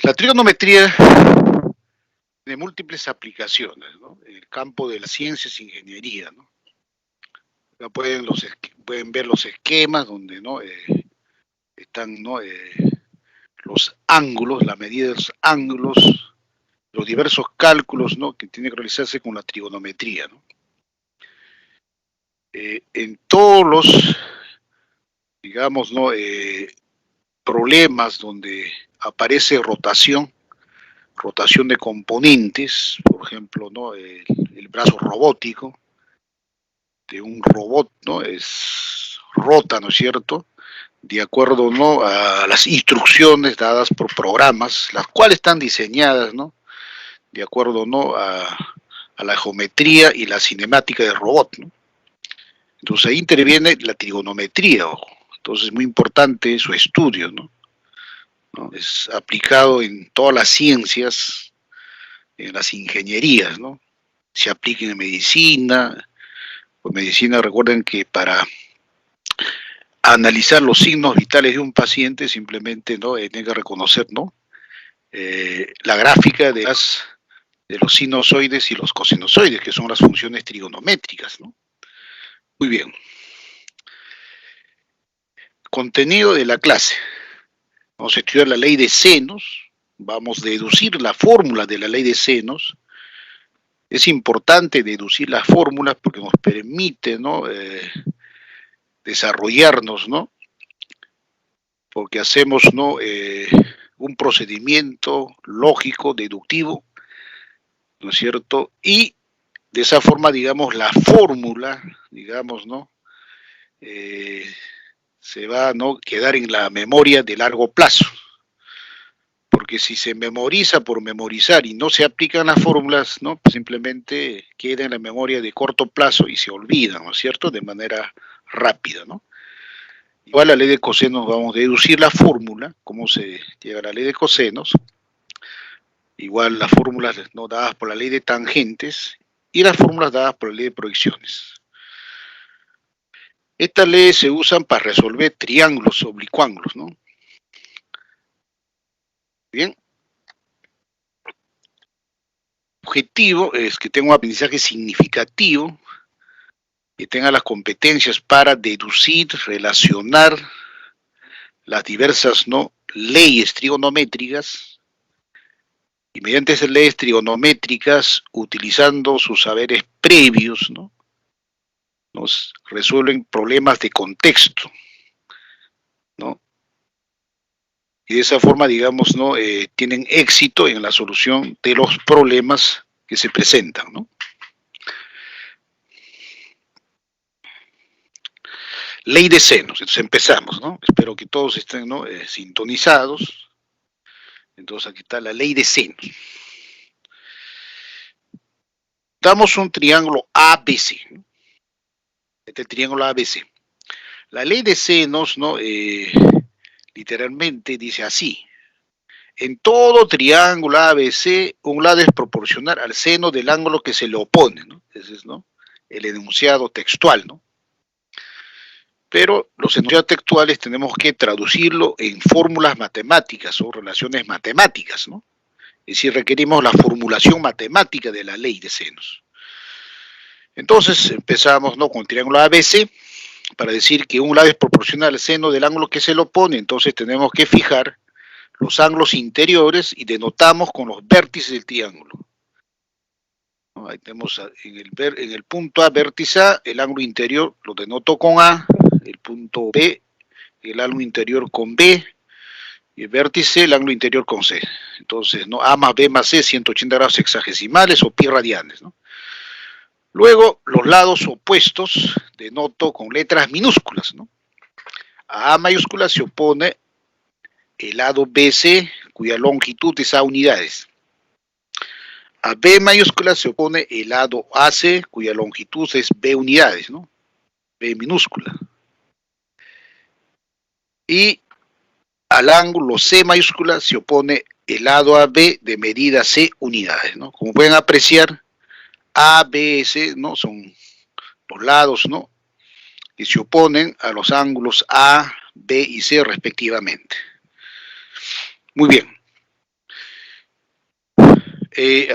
La trigonometría tiene múltiples aplicaciones, ¿no? En el campo de las ciencias e ingeniería, ¿no? Acá pueden ver los esquemas donde, ¿no? Están, ¿no? Los ángulos, la medida de los ángulos, los diversos cálculos, ¿no? Que tienen que realizarse con la trigonometría, ¿no? En todos los, digamos, ¿no? Problemas donde aparece rotación de componentes, por ejemplo, ¿no? El brazo robótico de un robot, ¿no? Rota, ¿no es cierto? De acuerdo, ¿no? A las instrucciones dadas por programas, las cuales están diseñadas, ¿no? De acuerdo, ¿no? A la geometría y la cinemática del robot, ¿no? Entonces ahí interviene la trigonometría, ojo. Entonces es muy importante su estudio, ¿no? ¿No? Es aplicado en todas las ciencias, en las ingenierías, ¿no? Se aplica en medicina. Pues medicina, recuerden que para analizar los signos vitales de un paciente simplemente, ¿no? Tiene que reconocer, ¿no? La gráfica de los sinusoides y los cosinusoides, que son las funciones trigonométricas, ¿no? Muy bien. Contenido de la clase. Vamos a estudiar la ley de senos, vamos a deducir la fórmula de la ley de senos. Es importante deducir las fórmulas porque nos permite, ¿no? Desarrollarnos, ¿no? Porque hacemos, ¿no? Un procedimiento lógico, deductivo, ¿no es cierto? Y de esa forma, digamos, la fórmula, digamos, ¿no? Se va a, ¿no? Quedar en la memoria de largo plazo. Porque si se memoriza por memorizar y no se aplican las fórmulas, ¿no? Pues simplemente queda en la memoria de corto plazo y se olvida, ¿no es cierto? De manera rápida, ¿no? Igual la ley de cosenos, vamos a deducir la fórmula, cómo se llega a la ley de cosenos. Igual las fórmulas, ¿no? Dadas por la ley de tangentes y las fórmulas dadas por la ley de proyecciones. Estas leyes se usan para resolver triángulos oblicuángulos, ¿no? Bien. El objetivo es que tenga un aprendizaje significativo, que tenga las competencias para deducir, relacionar las diversas, ¿no? Leyes trigonométricas, y mediante esas leyes trigonométricas, utilizando sus saberes previos, ¿no? Nos resuelven problemas de contexto, ¿no? Y de esa forma, digamos, ¿no? Tienen éxito en la solución de los problemas que se presentan, ¿no? Ley de senos, entonces empezamos, ¿no? Espero que todos estén, ¿no? Sintonizados. Entonces aquí está la ley de senos. Damos un triángulo ABC, ¿no? Este triángulo ABC. La ley de senos, ¿no? Literalmente dice así: en todo triángulo ABC, un lado es proporcional al seno del ángulo que se le opone, ¿no? Ese es, ¿no? El enunciado textual, ¿no? Pero los enunciados textuales tenemos que traducirlo en fórmulas matemáticas o relaciones matemáticas, ¿no? Es decir, requerimos la formulación matemática de la ley de senos. Entonces empezamos, ¿no? Con el triángulo ABC, para decir que un lado es proporcional al seno del ángulo que se le opone. Entonces tenemos que fijar los ángulos interiores y denotamos con los vértices del triángulo. Ahí tenemos en el punto A, vértice A, el ángulo interior lo denoto con A, el punto B, el ángulo interior con B, y el vértice, el ángulo interior con C. Entonces, ¿no? A más B más C, 180 grados sexagesimales o pi radianes, ¿no? Luego, los lados opuestos denoto con letras minúsculas, ¿no? A mayúscula se opone el lado BC, cuya longitud es A unidades. A B mayúscula se opone el lado AC, cuya longitud es B unidades, ¿no? B minúscula. Y al ángulo C mayúscula se opone el lado AB de medida C unidades, ¿no? Como pueden apreciar, A, B, C, ¿no? Son los lados, ¿no? Que se oponen a los ángulos A, B y C respectivamente. Muy bien.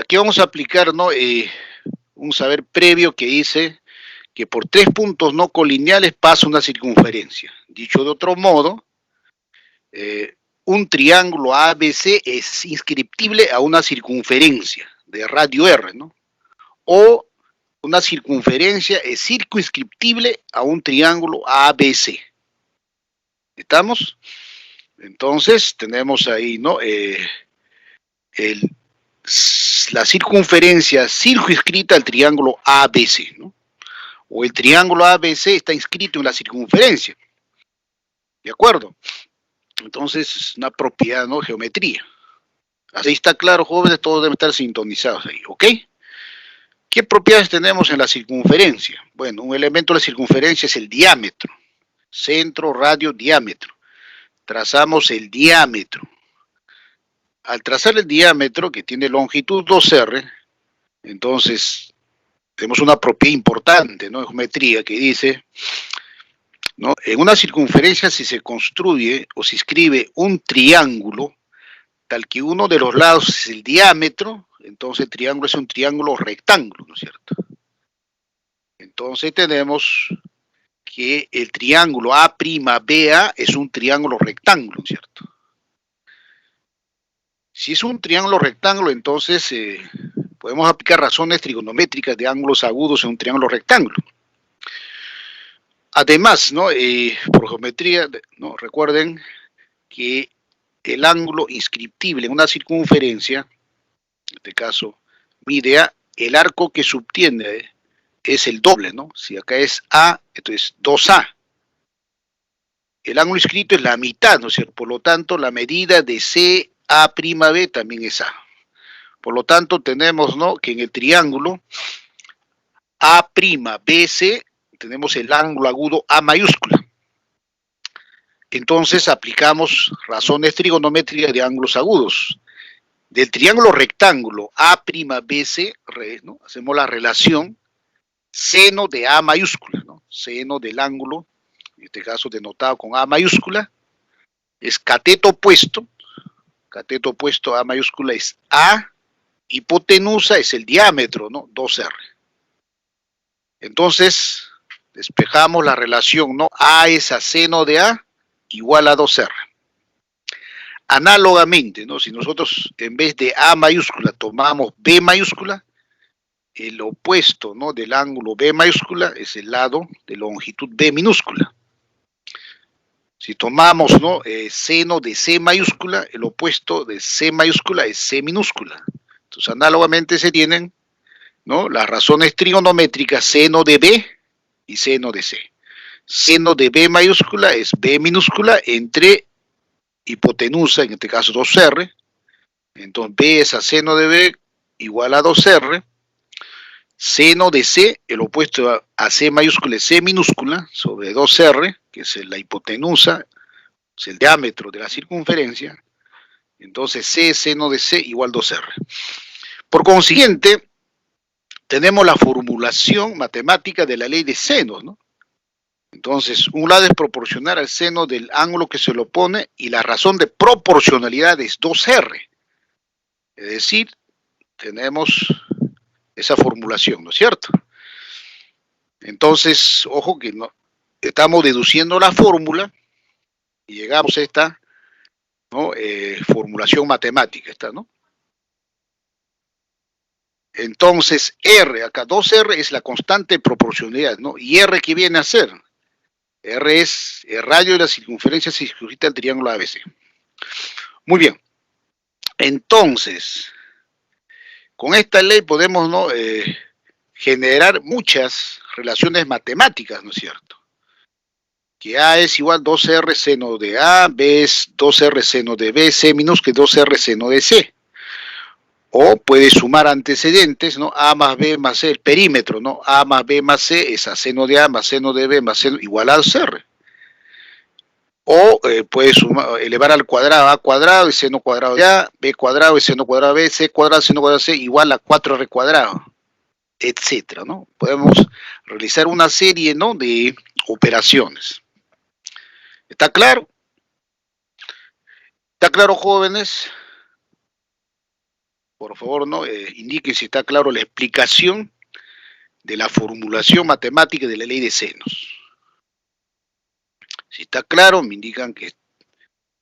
Aquí vamos a aplicar, ¿no? Un saber previo que dice que por 3 puntos no colineales pasa una circunferencia. Dicho de otro modo, un triángulo ABC es inscriptible a una circunferencia de radio R, ¿no? O una circunferencia es circunscriptible a un triángulo ABC. ¿Estamos? Entonces, tenemos ahí, ¿no? La circunferencia circunscrita al triángulo ABC, ¿no? O el triángulo ABC está inscrito en la circunferencia. ¿De acuerdo? Entonces, es una propiedad, ¿no? Geometría. Así está claro, jóvenes, todos deben estar sintonizados ahí, ¿ok? ¿Qué propiedades tenemos en la circunferencia? Bueno, un elemento de la circunferencia es el diámetro. Centro, radio, diámetro. Trazamos el diámetro. Al trazar el diámetro, que tiene longitud 2R, entonces tenemos una propiedad importante, ¿no? En geometría que dice, ¿no? En una circunferencia, si se construye o se escribe un triángulo, tal que uno de los lados es el diámetro, entonces el triángulo es un triángulo rectángulo, ¿no es cierto? Entonces tenemos que el triángulo A'BA es un triángulo rectángulo, ¿no es cierto? Si es un triángulo rectángulo, entonces podemos aplicar razones trigonométricas de ángulos agudos en un triángulo rectángulo. Además, ¿no? Por geometría, ¿no? Recuerden que el ángulo inscriptible en una circunferencia, en este caso mide A, el arco que subtiende es el doble, ¿no? Si acá es A, entonces 2A. El ángulo inscrito es la mitad, ¿no es cierto? Por lo tanto, la medida de CA'B también es A. Por lo tanto, tenemos, ¿no? Que en el triángulo A'BC tenemos el ángulo agudo A mayúscula. Entonces aplicamos razones trigonométricas de ángulos agudos. Del triángulo rectángulo A'BC, ¿no? Hacemos la relación seno de A mayúscula, ¿no? Seno del ángulo, en este caso denotado con A mayúscula, es cateto opuesto A mayúscula es A, hipotenusa es el diámetro, ¿no? 2R. Entonces, despejamos la relación, ¿no? A es a seno de A igual a 2R. Análogamente, ¿no? Si nosotros en vez de A mayúscula tomamos B mayúscula, el opuesto, ¿no? Del ángulo B mayúscula es el lado de longitud B minúscula. Si tomamos, ¿no? Seno de C mayúscula, el opuesto de C mayúscula es C minúscula. Entonces, análogamente se tienen, ¿no? Las razones trigonométricas seno de B y seno de C. Seno de B mayúscula es B minúscula entre hipotenusa, en este caso 2R. Entonces, B es a seno de B igual a 2R. Seno de C, el opuesto a C mayúscula es C minúscula sobre 2R, que es la hipotenusa, es el diámetro de la circunferencia. Entonces C seno de C igual 2R. Por consiguiente, tenemos la formulación matemática de la ley de senos, ¿no? Entonces, un lado es proporcional al seno del ángulo que se le opone y la razón de proporcionalidad es 2R. Es decir, tenemos esa formulación, ¿no es cierto? Entonces, ojo que no, estamos deduciendo la fórmula y llegamos a esta, ¿no? Formulación matemática, esta, ¿no? Entonces, R, acá 2R es la constante de proporcionalidad, ¿no? ¿Y R qué viene a ser? R es el radio de la circunferencia circunscrita al triángulo ABC. Muy bien. Entonces, con esta ley podemos, ¿no? Generar muchas relaciones matemáticas, ¿no es cierto? Que A es igual a 2R seno de A, B es 2R seno de B, C minúscula 2R seno de C. O puede sumar antecedentes, ¿no? A más B más C, el perímetro, ¿no? A más B más C es a seno de A más seno de B más seno igual a 2R. O puede sumar, elevar al cuadrado A cuadrado y seno cuadrado de A, B cuadrado y seno cuadrado de B, C cuadrado y seno cuadrado de C igual a 4R cuadrado, etcétera, ¿no? Podemos realizar una serie, ¿no? De operaciones. ¿Está claro? ¿Está claro, jóvenes? por favor, ¿no? Indiquen si está claro la explicación de la formulación matemática de la ley de senos. Si está claro, me indican que,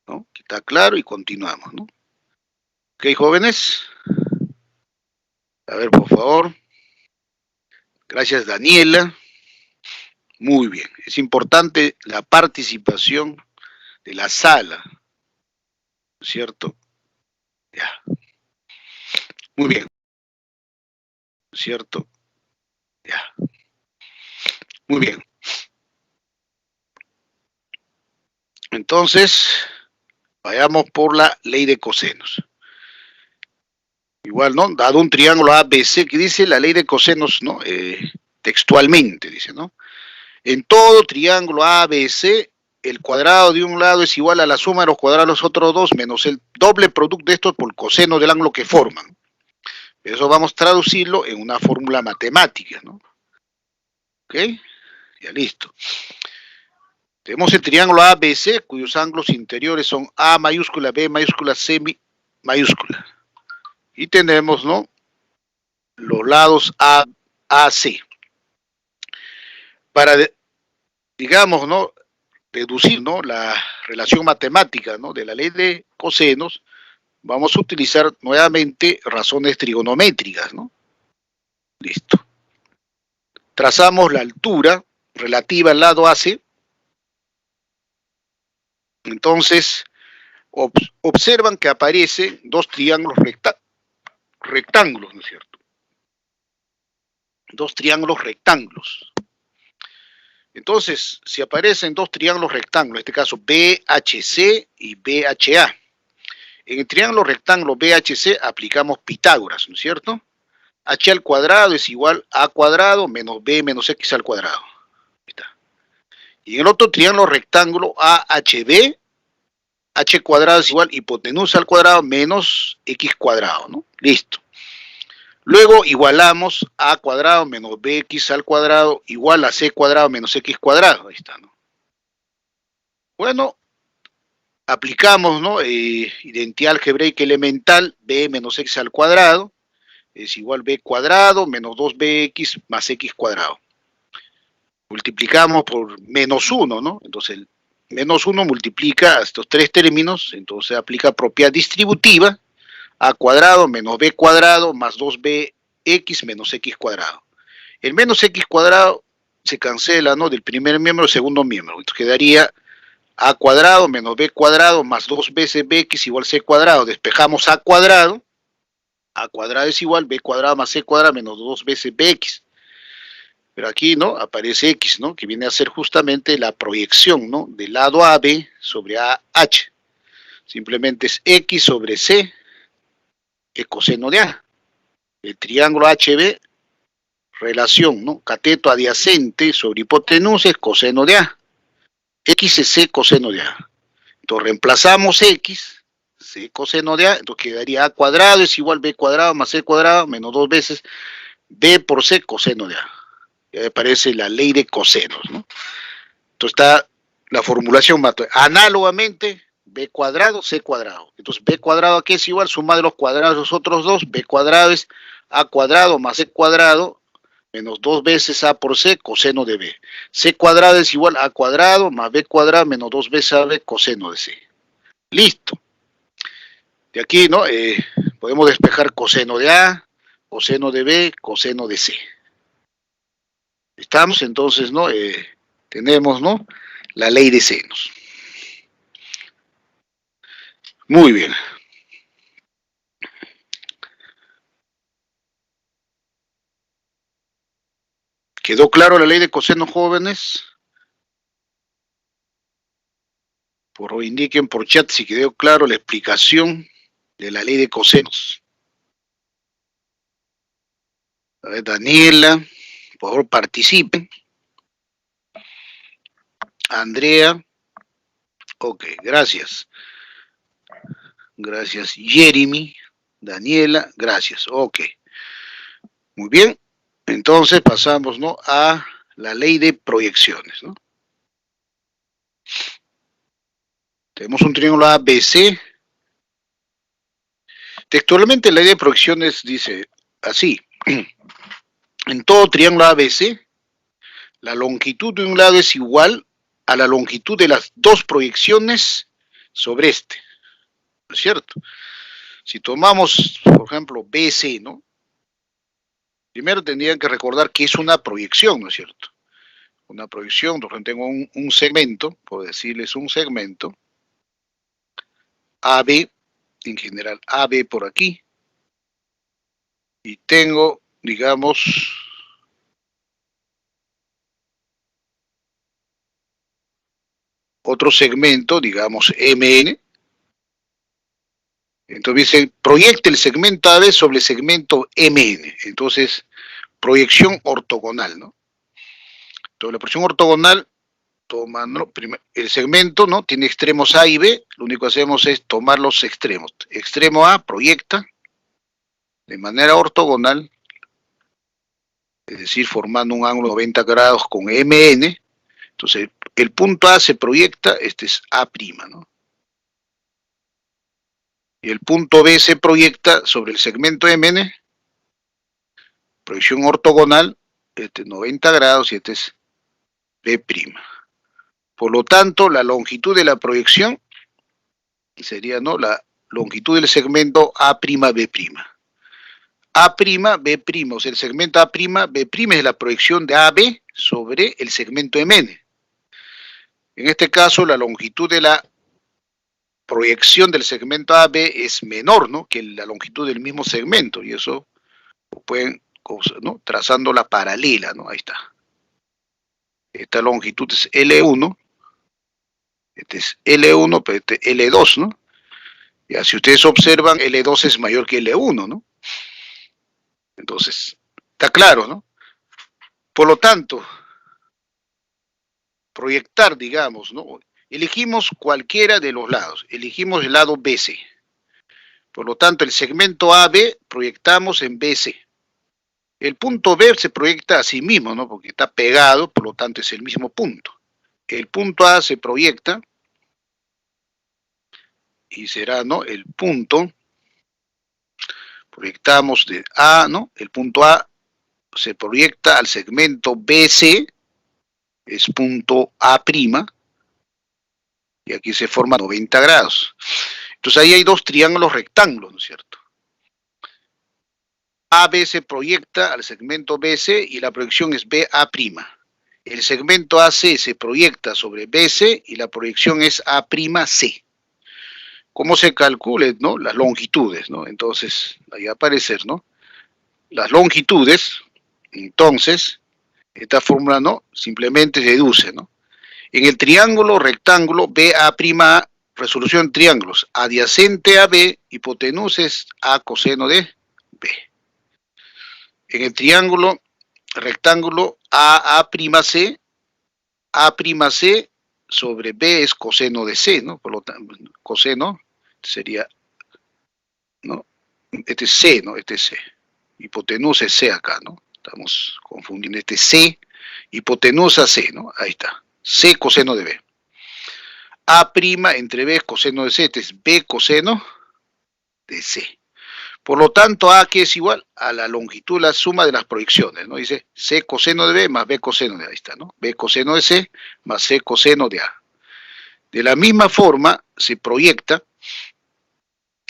¿no?, que está claro y continuamos, ¿no? Ok, jóvenes. A ver, por favor. Gracias, Daniela. Muy bien. Es importante la participación de la sala, ¿cierto? Ya. Muy bien. ¿Cierto? Ya. Muy bien. Entonces, vayamos por la ley de cosenos. Igual, ¿no? Dado un triángulo ABC, que dice la ley de cosenos, ¿no? Textualmente, dice, ¿no? En todo triángulo ABC, el cuadrado de un lado es igual a la suma de los cuadrados de los otros dos, menos el doble producto de estos por el coseno del ángulo que forman. Eso vamos a traducirlo en una fórmula matemática, ¿no? ¿Ok? Ya listo. Tenemos el triángulo ABC, cuyos ángulos interiores son A mayúscula, B mayúscula, C mayúscula. Y tenemos, ¿no?, los lados AC. Para, digamos, ¿no?, deducir, ¿no?, la relación matemática, ¿no?, de la ley de cosenos, vamos a utilizar nuevamente razones trigonométricas, ¿no? Listo. Trazamos la altura relativa al lado AC. Entonces, observan que aparecen dos triángulos rectángulos, ¿no es cierto? Dos triángulos rectángulos. Entonces, si aparecen dos triángulos rectángulos, en este caso BHC y BHA, en el triángulo rectángulo BHC aplicamos Pitágoras, ¿no es cierto? H al cuadrado es igual a A cuadrado menos B menos X al cuadrado. Ahí está. Y en el otro triángulo rectángulo AHB, H cuadrado es igual a hipotenusa al cuadrado menos X cuadrado, ¿no? Listo. Luego igualamos A cuadrado menos BX al cuadrado igual a C cuadrado menos X cuadrado. Ahí está, ¿no? Bueno, aplicamos, ¿no?, identidad algebraica elemental, B menos X al cuadrado es igual a B cuadrado menos 2BX más X cuadrado. Multiplicamos por menos 1, ¿no? Entonces el menos 1 multiplica a estos tres términos, entonces aplica propiedad distributiva, A cuadrado menos B cuadrado más 2BX menos X cuadrado. El menos X cuadrado se cancela, ¿no?, del primer miembro al segundo miembro. Entonces quedaría A cuadrado menos B cuadrado más 2 veces BX igual C cuadrado. Despejamos A cuadrado es igual a B cuadrado más C cuadrado menos 2 veces BX. Pero aquí, ¿no?, aparece X, ¿no?, que viene a ser justamente la proyección, ¿no?, del lado AB sobre AH. Simplemente es X sobre C, el coseno de A. El triángulo HB, relación, ¿no?, cateto adyacente sobre hipotenusa es coseno de A. X es C coseno de A. Entonces reemplazamos X, C coseno de A, entonces quedaría A cuadrado es igual a B cuadrado más C cuadrado menos 2 veces B por C coseno de A. Ya aparece la ley de cosenos, ¿no? Entonces está la formulación análogamente B cuadrado, C cuadrado. Entonces B cuadrado aquí es igual, suma de los cuadrados de los otros dos, B cuadrado es A cuadrado más C cuadrado menos 2 veces A por C coseno de B. C cuadrado es igual a A cuadrado más B cuadrado menos 2 veces A B coseno de C. Listo. De aquí, ¿no?, podemos despejar coseno de A, coseno de B, coseno de C. Estamos, entonces, ¿no?, tenemos, ¿no?, la ley de senos. Muy bien. ¿Quedó claro la ley de cosenos, jóvenes? Por favor, indiquen por chat si quedó claro la explicación de la ley de cosenos. A ver, Daniela, por favor, participen. Andrea, ok, gracias. Gracias, Jeremy. Daniela, gracias, ok. Muy bien, entonces pasamos, ¿no?, a la ley de proyecciones, ¿no? Tenemos un triángulo ABC. Textualmente la idea de proyecciones dice así. En todo triángulo ABC, la longitud de un lado es igual a la longitud de las dos proyecciones sobre este, ¿no es cierto? Si tomamos, por ejemplo, BC, ¿no? Primero tendrían que recordar que es una proyección, ¿no es cierto? Una proyección, por ejemplo, tengo un segmento, por decirles un segmento, AB, en general AB por aquí, y tengo, digamos, otro segmento, digamos MN. Entonces dice, proyecta el segmento AB sobre el segmento MN. Entonces, proyección ortogonal, ¿no? Entonces, la proyección ortogonal, tomando el segmento, ¿no? Tiene extremos A y B, lo único que hacemos es tomar los extremos. Extremo A proyecta de manera ortogonal, es decir, formando un ángulo de 90 grados con MN. Entonces, el punto A se proyecta, este es A', ¿no? Y el punto B se proyecta sobre el segmento MN, proyección ortogonal, este es 90 grados y este es B'. Por lo tanto, la longitud de la proyección sería, ¿no?, la longitud del segmento A'B'. A'B', o sea, el segmento A'B' es la proyección de AB sobre el segmento MN. En este caso, la longitud de la proyección del segmento AB es menor, ¿no?, que la longitud del mismo segmento, y eso lo pueden, ¿no?, trazando la paralela, ¿no? Ahí está. Esta longitud es L1, este es L1, pero este es L2, ¿no? Ya, si ustedes observan, L2 es mayor que L1, ¿no? Entonces, está claro, ¿no? Por lo tanto, proyectar, digamos, ¿no? Elegimos cualquiera de los lados, elegimos el lado BC. Por lo tanto, el segmento AB proyectamos en BC. El punto B se proyecta a sí mismo, ¿no? Porque está pegado, por lo tanto es el mismo punto. El punto A se proyecta y será, ¿no?, el punto, proyectamos de A, ¿no? El punto A se proyecta al segmento BC, es punto A', y aquí se forma 90 grados. Entonces ahí hay dos triángulos rectángulos, ¿no es cierto? AB se proyecta al segmento BC y la proyección es BA'. El segmento AC se proyecta sobre BC y la proyección es A'C. ¿Cómo se calcula, no?, las longitudes, ¿no? Entonces, ahí va a aparecer, ¿no?, las longitudes. Entonces, esta fórmula, ¿no?, simplemente se deduce, ¿no? En el triángulo rectángulo BA', resolución de triángulos, adyacente a B, hipotenusa es A coseno de B. En el triángulo rectángulo AA'C, A'C sobre B es coseno de C, ¿no? Por lo tanto, coseno sería, ¿no?, este es C, ¿no? Este es C. Hipotenusa es C acá, ¿no? Estamos confundiendo, este C, hipotenusa C, ¿no? Ahí está. C coseno de B. A' entre B es coseno de C, este es B coseno de C. Por lo tanto, A que es igual a la longitud, la suma de las proyecciones, ¿no? Dice C coseno de B más B coseno de A, ahí está, ¿no? B coseno de C más C coseno de A. De la misma forma, se proyecta,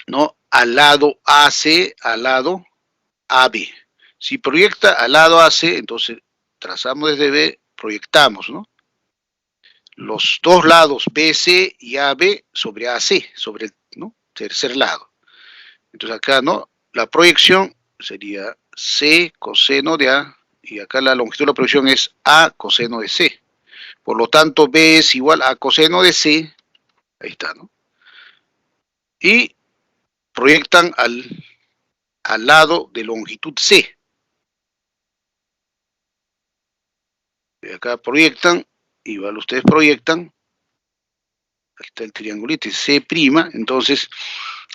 ¿no?, al lado AC, al lado AB. Si proyecta al lado AC, entonces trazamos desde B, proyectamos, ¿no?, los dos lados BC y AB sobre AC, sobre el, ¿no?, tercer lado. Entonces acá, ¿no?, la proyección sería C coseno de A, y acá la longitud de la proyección es A coseno de C. Por lo tanto, B es igual a coseno de C, ahí está, ¿no? Y proyectan al lado de longitud C. Y acá proyectan, igual ustedes proyectan, aquí está el triangulito, C', entonces,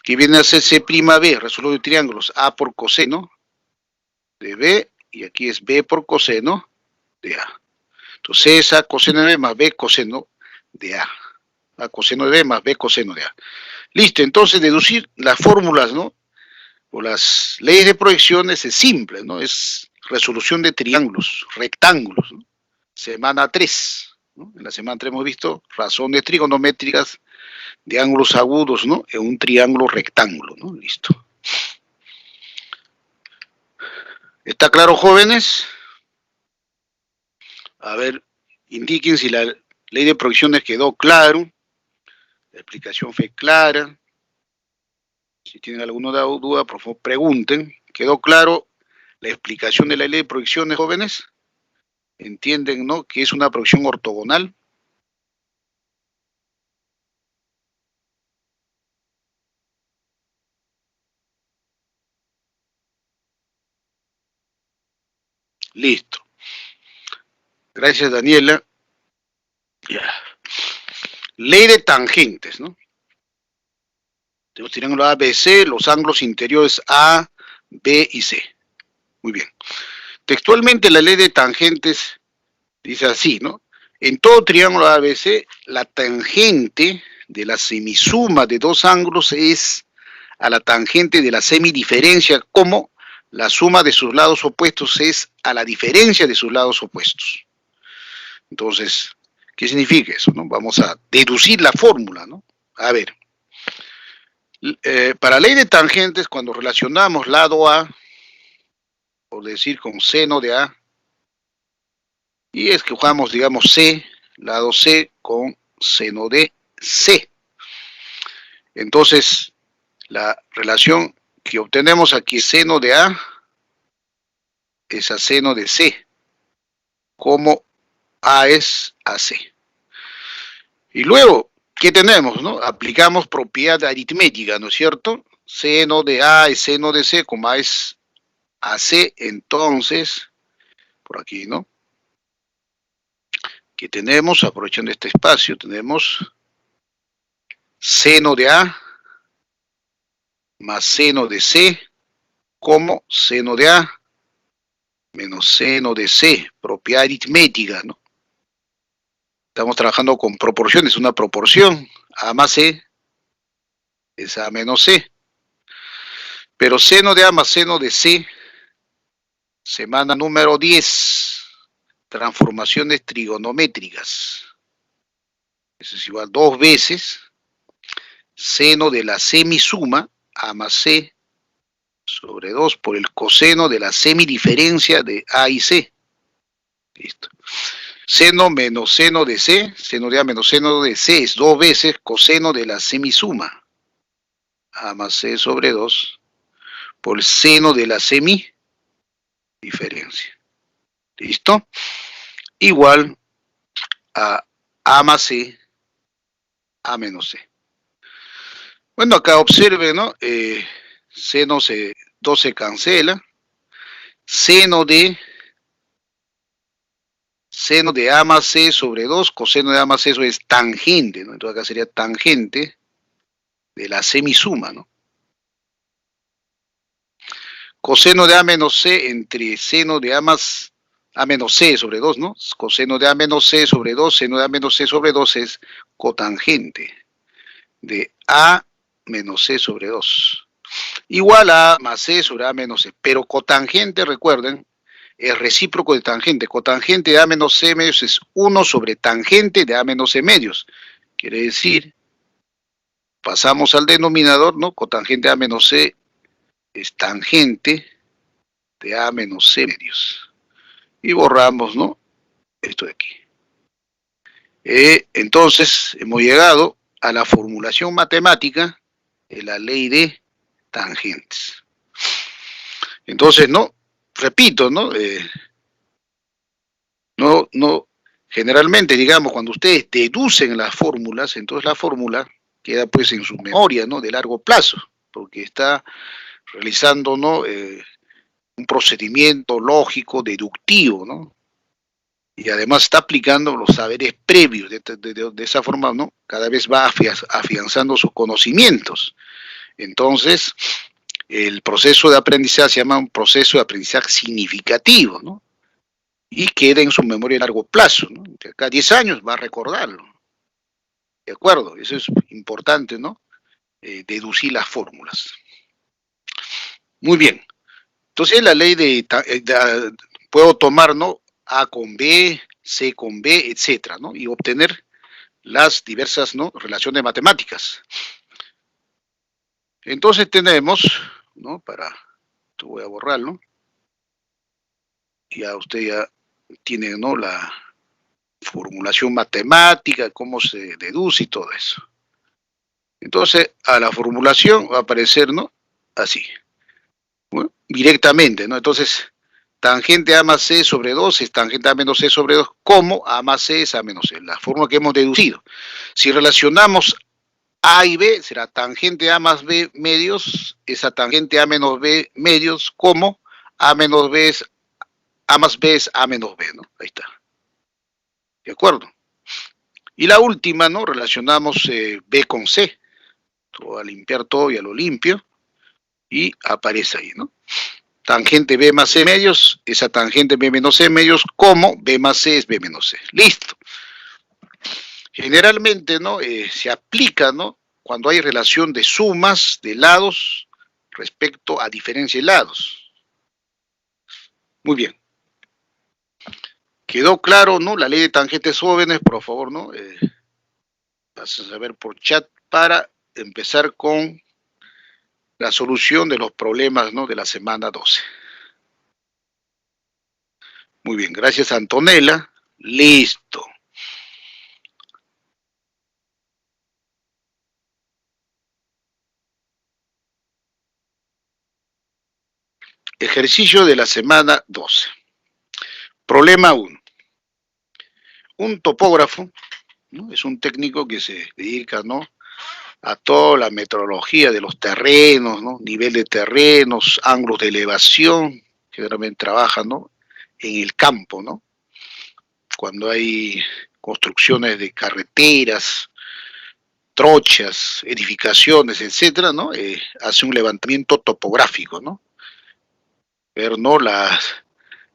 ¿qué viene a ser C'B? Resolución de triángulos, A por coseno de B, y aquí es B por coseno de A. Entonces, C es A coseno de B más B coseno de A. A coseno de B más B coseno de A. Listo, entonces deducir las fórmulas, ¿no?, Por las leyes de proyecciones es simple, ¿no? Es resolución de triángulos, rectángulos, ¿no? Semana 3, ¿no? En la semana 3 hemos visto razones trigonométricas de ángulos agudos, ¿no? En un triángulo rectángulo, ¿no? Listo. ¿Está claro, jóvenes? A ver, indiquen si la ley de proyecciones quedó claro, la explicación fue clara. Si tienen alguna duda, por favor, pregunten. ¿Quedó claro la explicación de la ley de proyecciones, jóvenes? ¿Entienden, no? Que es una proyección ortogonal. Listo. Gracias, Daniela. Ya. Ley de tangentes, ¿no? Tenemos triángulo ABC, los ángulos interiores A, B y C. Muy bien. Textualmente la ley de tangentes dice así, ¿no? En todo triángulo ABC, la tangente de la semisuma de dos ángulos es a la tangente de la semidiferencia, como la suma de sus lados opuestos es a la diferencia de sus lados opuestos. Entonces, ¿qué significa eso, no? Vamos a deducir la fórmula, ¿no? A ver, para ley de tangentes, cuando relacionamos lado A, por decir con seno de A, y es que jugamos, digamos, C, lado C, con seno de C. Entonces, la relación que obtenemos aquí, seno de A, es a seno de C, como A es a C. Y luego, ¿qué tenemos, no? Aplicamos propiedad aritmética, ¿no es cierto? Seno de A es seno de C, como A es a C, entonces, por aquí, ¿no? ¿Qué tenemos? Aprovechando este espacio, tenemos seno de A más seno de C, como seno de A menos seno de C, propiedad aritmética, ¿no? Estamos trabajando con proporciones, una proporción, A más C es A menos C. Pero seno de A más seno de C, semana número 10, transformaciones trigonométricas. Eso es igual 2 veces seno de la semisuma, A más C, sobre 2 por el coseno de la semidiferencia de A y C. Listo. Seno menos seno de C, seno de A menos seno de C es 2 veces coseno de la semisuma, A más C sobre 2, por el seno de la semidiferencia. ¿Listo? Igual a A más C, A menos C. Bueno, acá observen, ¿no? Seno 2 se cancela. Seno de A más C sobre 2, coseno de A más C, eso es tangente, ¿no? Entonces acá sería tangente de la semisuma, ¿no? Coseno de A menos C entre seno de A más A menos C sobre 2, ¿no? Coseno de A menos C sobre 2, seno de A menos C sobre 2 es cotangente de A menos C sobre 2. Igual a más C sobre A menos C. Pero cotangente, recuerden, es recíproco de tangente. Cotangente de A menos C medios es 1 sobre tangente de A menos C medios. Quiere decir, pasamos al denominador, ¿no? Cotangente de A menos C es tangente de A menos C medios. Y borramos, ¿no? Esto de aquí. Entonces, hemos llegado a la formulación matemática de la ley de tangentes. Entonces, no, repito, ¿no? Generalmente, digamos, cuando ustedes deducen las fórmulas, entonces la fórmula queda pues en su memoria, ¿no? De largo plazo, porque está realizando, ¿no? Un procedimiento lógico, deductivo, ¿no? Y además está aplicando los saberes previos, de esa forma, ¿no? Cada vez va afianzando sus conocimientos. Entonces, el proceso de aprendizaje se llama un proceso de aprendizaje significativo, ¿no? Y queda en su memoria a largo plazo, ¿no? De acá a 10 años va a recordarlo. ¿De acuerdo? Eso es importante, ¿no? Deducir las fórmulas. Muy bien. Entonces la ley puedo tomar, ¿no? A con B, C con B, etcétera, ¿no? Y obtener las diversas, ¿no? Relaciones matemáticas. Entonces tenemos, ¿no? Esto voy a borrarlo. Ya usted ya tiene, ¿no? La formulación matemática, cómo se deduce y todo eso. Entonces, a la formulación va a aparecer, ¿no? Así, ¿no? Directamente, ¿no? Entonces, tangente A más C sobre 2 es tangente A menos C sobre 2, como A más C es A menos C, la fórmula que hemos deducido. Si relacionamos A y B, será tangente A más B medios, esa tangente A menos B medios, como A menos B es A más B es A menos B, ¿no? Ahí está. ¿De acuerdo? Y la última, ¿no? Relacionamos B con C. Voy a limpiar todo, ya lo limpio. Y aparece ahí, ¿no? Tangente B más C medios, esa tangente B menos C medios, como B más C es B menos C. Listo. Generalmente, ¿no? Se aplica, ¿no? Cuando hay relación de sumas de lados respecto a diferencia de lados. Muy bien. ¿Quedó claro, no? La ley de tangentes jóvenes, por favor, ¿no? Vas a ver por chat para empezar con la solución de los problemas, ¿no? De la semana 12. Muy bien, gracias Antonella. Listo. Ejercicio de la semana 12. Problema 1. Un topógrafo, ¿no? Es un técnico que se dedica, ¿no? A toda la metrología de los terrenos, ¿no? Nivel de terrenos, ángulos de elevación, generalmente trabaja, ¿no? En el campo, ¿no? Cuando hay construcciones de carreteras, trochas, edificaciones, etcétera, ¿no? Hace un levantamiento topográfico, ¿no? Ver, ¿no?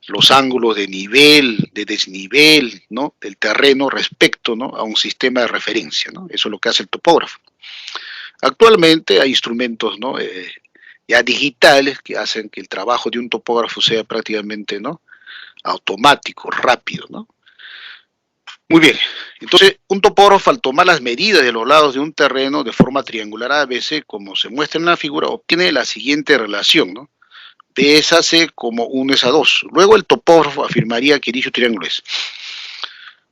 Los ángulos de nivel, de desnivel, ¿no? Del terreno respecto, ¿no? A un sistema de referencia, ¿no? Eso es lo que hace el topógrafo. Actualmente hay instrumentos, ¿no? Ya digitales que hacen que el trabajo de un topógrafo sea prácticamente, ¿no? Automático, rápido, ¿no? Muy bien. Entonces, un topógrafo al tomar las medidas de los lados de un terreno de forma triangular ABC, como se muestra en la figura, obtiene la siguiente relación, ¿no? B es a C como 1 es a 2. Luego el topógrafo afirmaría que dicho triángulo es.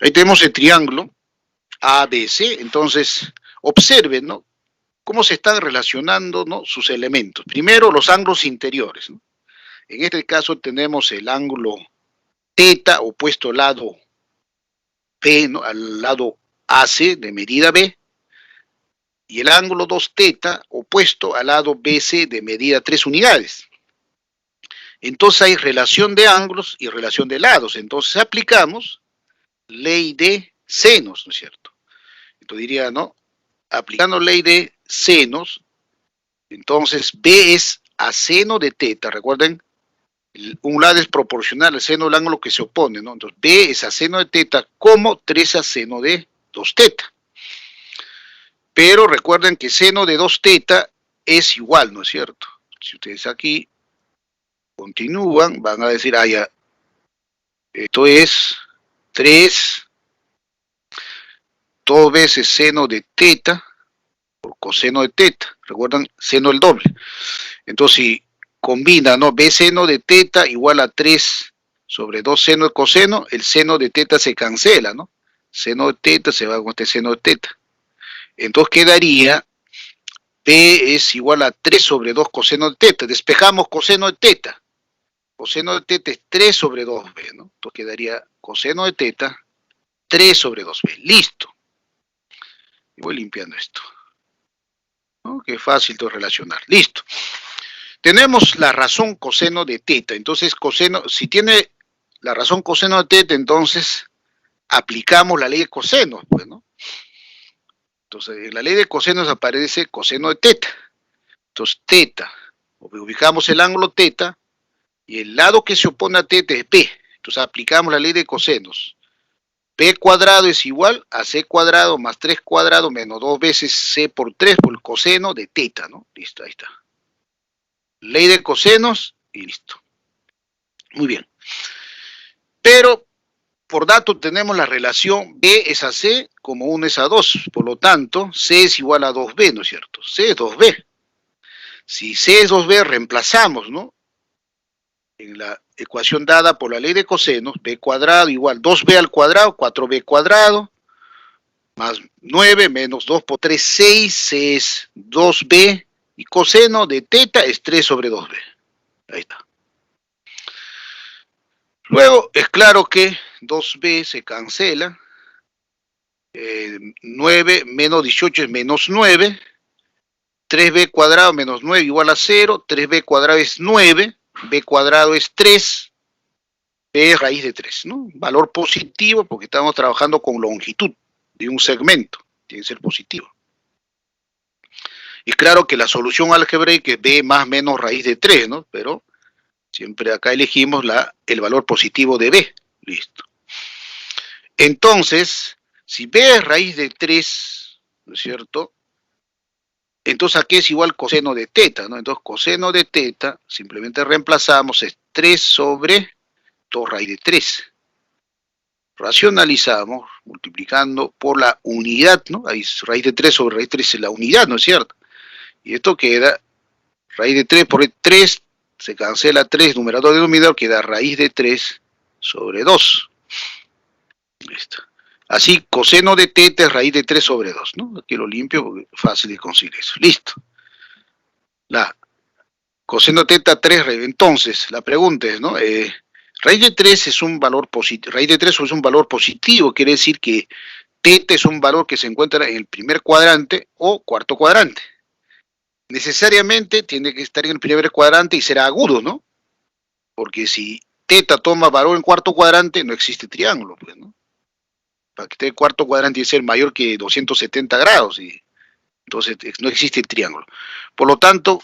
Ahí tenemos el triángulo ABC, entonces observen, ¿no? Cómo se están relacionando, ¿no? Sus elementos. Primero, los ángulos interiores, ¿no? En este caso tenemos el ángulo teta opuesto al lado B, ¿no? Al lado AC de medida B, y el ángulo 2 teta opuesto al lado BC de medida 3 unidades. Entonces hay relación de ángulos y relación de lados. Entonces aplicamos ley de senos, ¿no es cierto? Entonces diría, ¿no? Aplicando ley de senos, entonces B es a seno de teta. Recuerden, un lado es proporcional al seno del ángulo que se opone, ¿no? Entonces B es a seno de teta como 3 a seno de 2 teta. Pero recuerden que seno de 2 teta es igual, ¿no es cierto? Si ustedes aquí continúan, van a decir, ah, ya, esto es 3, 2 veces seno de teta por coseno de teta. Recuerdan, seno el doble. Entonces, si combina, ¿no? B seno de teta igual a 3 sobre 2 seno de coseno, el seno de teta se cancela, ¿no? Seno de teta se va con este seno de teta. Entonces quedaría P es igual a 3 sobre 2 coseno de teta. Despejamos coseno de teta. Coseno de teta es 3 sobre 2b, ¿no? Entonces quedaría coseno de teta 3 sobre 2b. Listo. Y voy limpiando esto. ¿No? Qué fácil de relacionar. Listo. Tenemos la razón coseno de teta. Entonces, coseno, si tiene la razón coseno de teta, entonces aplicamos la ley de cosenos, pues, ¿no? Entonces, en la ley de cosenos aparece coseno de teta. Entonces, teta, ubicamos el ángulo teta, y el lado que se opone a teta es B. Entonces, aplicamos la ley de cosenos. P cuadrado es igual a C cuadrado más 3 cuadrado menos 2 veces C por 3 por el coseno de teta, ¿no? Listo, ahí está. ley de cosenos y listo. Muy bien. Pero por dato tenemos la relación B es a C como 1 es a 2. Por lo tanto, C es igual a 2B, ¿no es cierto? C es 2B. Si C es 2B, reemplazamos, ¿no? En la ecuación dada por la ley de cosenos, B cuadrado igual 2B al cuadrado, 4B cuadrado, más 9 menos 2 por 3, 6, C es 2B, y coseno de teta es 3 sobre 2B. Ahí está. Luego, es claro que 2B se cancela. 9 menos 18 es menos 9. 3B cuadrado menos 9 igual a 0. 3B cuadrado es 9. B cuadrado es 3. B es raíz de 3, ¿no? Valor positivo porque estamos trabajando con longitud de un segmento. Tiene que ser positivo. Y claro que la solución algebraica es B más menos raíz de 3, ¿no? Pero siempre acá elegimos el valor positivo de B. Listo. Entonces, si B es raíz de 3, ¿no es cierto? Entonces aquí es igual coseno de teta, ¿no? Entonces coseno de teta, simplemente reemplazamos, es 3 sobre 2 raíz de 3. Racionalizamos multiplicando por la unidad, ¿no? Ahí es raíz de 3 sobre raíz de 3 es la unidad, ¿no es cierto? Y esto queda raíz de 3 por 3, se cancela 3, numerador y denominador, queda raíz de 3 sobre 2. Listo. Así, coseno de teta es raíz de 3 sobre 2, ¿no? Aquí lo limpio porque es fácil de conseguir eso. Listo. La coseno de teta 3, entonces, la pregunta es, ¿no? Raíz de 3 es un valor positivo, raíz de 3 es un valor positivo, quiere decir que teta es un valor que se encuentra en el primer cuadrante o cuarto cuadrante. Necesariamente tiene que estar en el primer cuadrante y será agudo, ¿no? Porque si teta toma valor en cuarto cuadrante, no existe triángulo, pues, ¿no? Para que esté el cuarto cuadrante tiene que ser mayor que 270 grados, y entonces no existe el triángulo. Por lo tanto,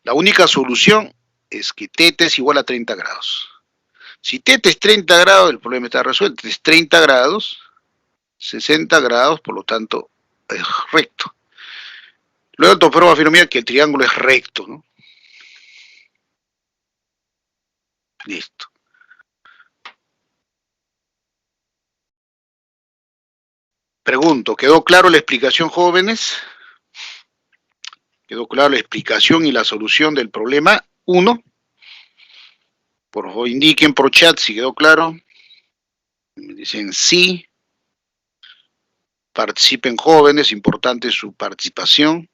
la única solución es que teta es igual a 30 grados. Si teta es 30 grados, el problema está resuelto. Es 30 grados, 60 grados, por lo tanto, es recto. Luego tu prueba afirma que el triángulo es recto, ¿no? Listo. Pregunto, ¿quedó claro la explicación, jóvenes? ¿Quedó claro la explicación y la solución del problema 1? Por favor, indiquen por chat si quedó claro. Me dicen sí. Participen, jóvenes, importante su participación.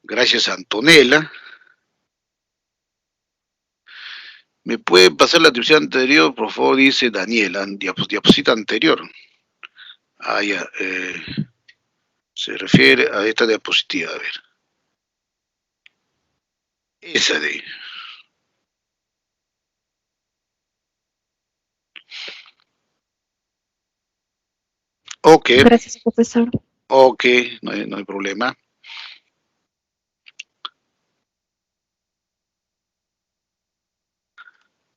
Gracias, Antonella. ¿Me puede pasar la diapositiva anterior? Por favor, dice Daniela. Diapositiva anterior. Ah, ya. Se refiere a esta diapositiva. A ver. Esa de... Ok. Gracias, profesor. Ok, no hay problema.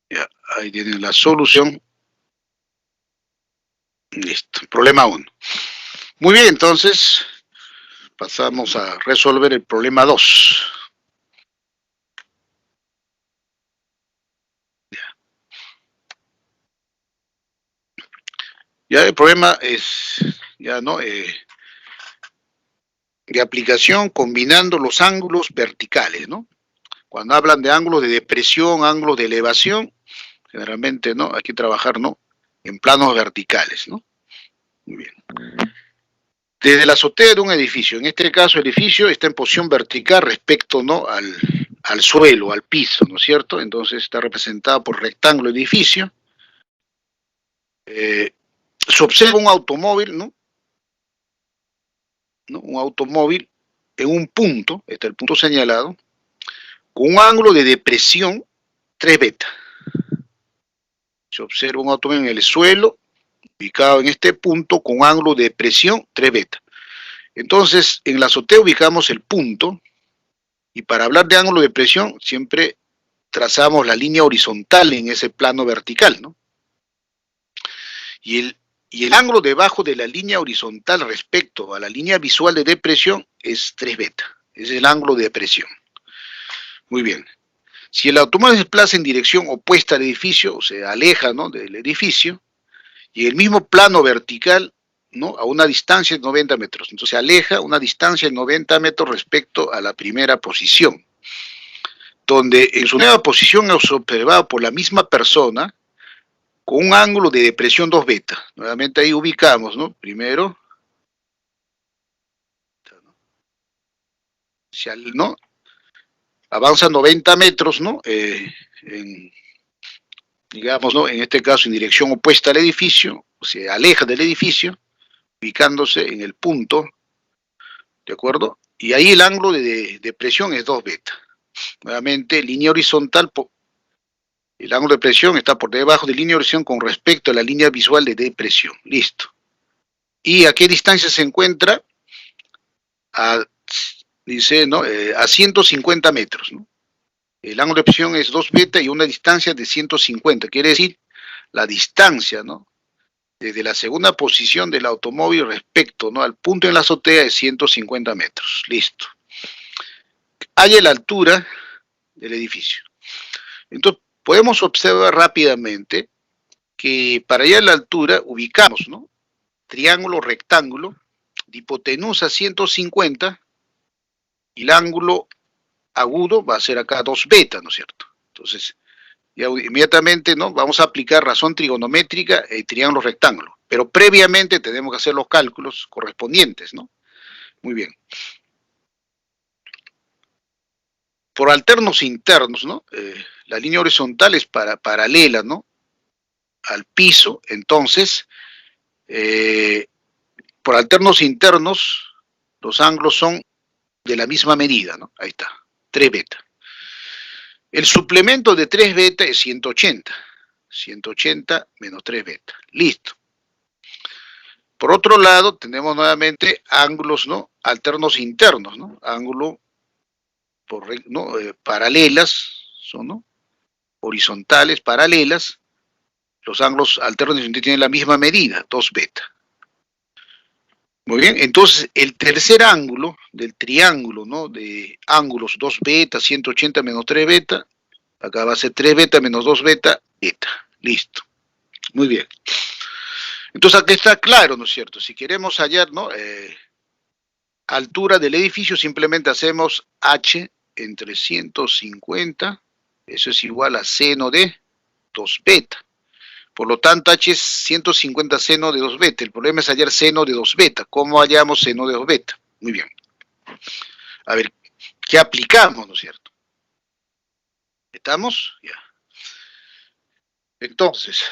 Ya, ahí tienen la solución. Listo, problema 1. Muy bien, entonces pasamos a resolver el problema 2. Ya el problema es, ya no, de aplicación combinando los ángulos verticales, ¿no? Cuando hablan de ángulos de depresión, ángulos de elevación, generalmente, ¿no? Hay que trabajar, ¿no? En planos verticales, ¿no? Muy bien. Desde la azotea de un edificio, en este caso el edificio está en posición vertical respecto, ¿no? al suelo, al piso, ¿no es cierto? Entonces está representado por rectángulo edificio. Se observa un automóvil, ¿no? Un automóvil en un punto, este es el punto señalado, con un ángulo de depresión 3 beta. Se observa un automóvil en el suelo, ubicado en este punto, con un ángulo de depresión 3 beta. Entonces, en la azotea ubicamos el punto, y para hablar de ángulo de depresión, siempre trazamos la línea horizontal en ese plano vertical, ¿no? Y Y el ángulo debajo de la línea horizontal respecto a la línea visual de depresión es 3 beta. Es el ángulo de depresión. Muy bien. Si el automóvil se desplaza en dirección opuesta al edificio, o se aleja, ¿no?, del edificio, y el mismo plano vertical, ¿no?, a una distancia de 90 metros. Entonces se aleja a una distancia de 90 metros respecto a la primera posición, donde en su nueva posición es observado por la misma persona con un ángulo de depresión 2 beta. Nuevamente ahí ubicamos, ¿no? Primero, ¿no?, avanza 90 metros, ¿no? Digamos, ¿no?, en este caso en dirección opuesta al edificio, se aleja del edificio, ubicándose en el punto, ¿de acuerdo? Y ahí el ángulo de depresión es 2 beta. Nuevamente, línea horizontal, el ángulo de presión está por debajo de línea de horizontal con respecto a la línea visual de depresión. Listo. ¿Y a qué distancia se encuentra? Dice, ¿no?, a 150 metros, ¿no? El ángulo de presión es 2 beta y una distancia de 150. Quiere decir, la distancia, ¿no?, desde la segunda posición del automóvil respecto, ¿no?, al punto en la azotea es 150 metros. Listo. Halla la altura del edificio. Entonces, podemos observar rápidamente que para hallar la altura ubicamos, ¿no?, triángulo rectángulo, de hipotenusa 150, y el ángulo agudo va a ser acá 2 beta, ¿no es cierto? Entonces, ya inmediatamente, ¿no?, vamos a aplicar razón trigonométrica y triángulo rectángulo, pero previamente tenemos que hacer los cálculos correspondientes, ¿no? Muy bien. Por alternos internos, ¿no?, la línea horizontal es paralela, ¿no?, al piso. Entonces, por alternos internos, los ángulos son de la misma medida, ¿no? Ahí está, 3 beta. El suplemento de 3 beta es 180. 180 menos 3 beta. Listo. Por otro lado, tenemos nuevamente ángulos, ¿no?, alternos internos, ¿no? Ángulo ¿no?, paralelas, son, ¿no?, horizontales, paralelas. Los ángulos alternos tienen la misma medida, 2 beta. Muy bien, entonces el tercer ángulo del triángulo, ¿no?, de ángulos 2 beta, 180 menos 3 beta, acá va a ser 3 beta menos 2 beta, beta. Listo. Muy bien. Entonces aquí está claro, ¿no es cierto? Si queremos hallar, ¿no?, altura del edificio, simplemente hacemos h entre 150, eso es igual a seno de 2 beta. Por lo tanto, h es 150 seno de 2 beta. El problema es hallar seno de 2 beta. ¿Cómo hallamos seno de 2 beta? Muy bien. A ver, ¿qué aplicamos, no es cierto? ¿Estamos? Ya. Entonces,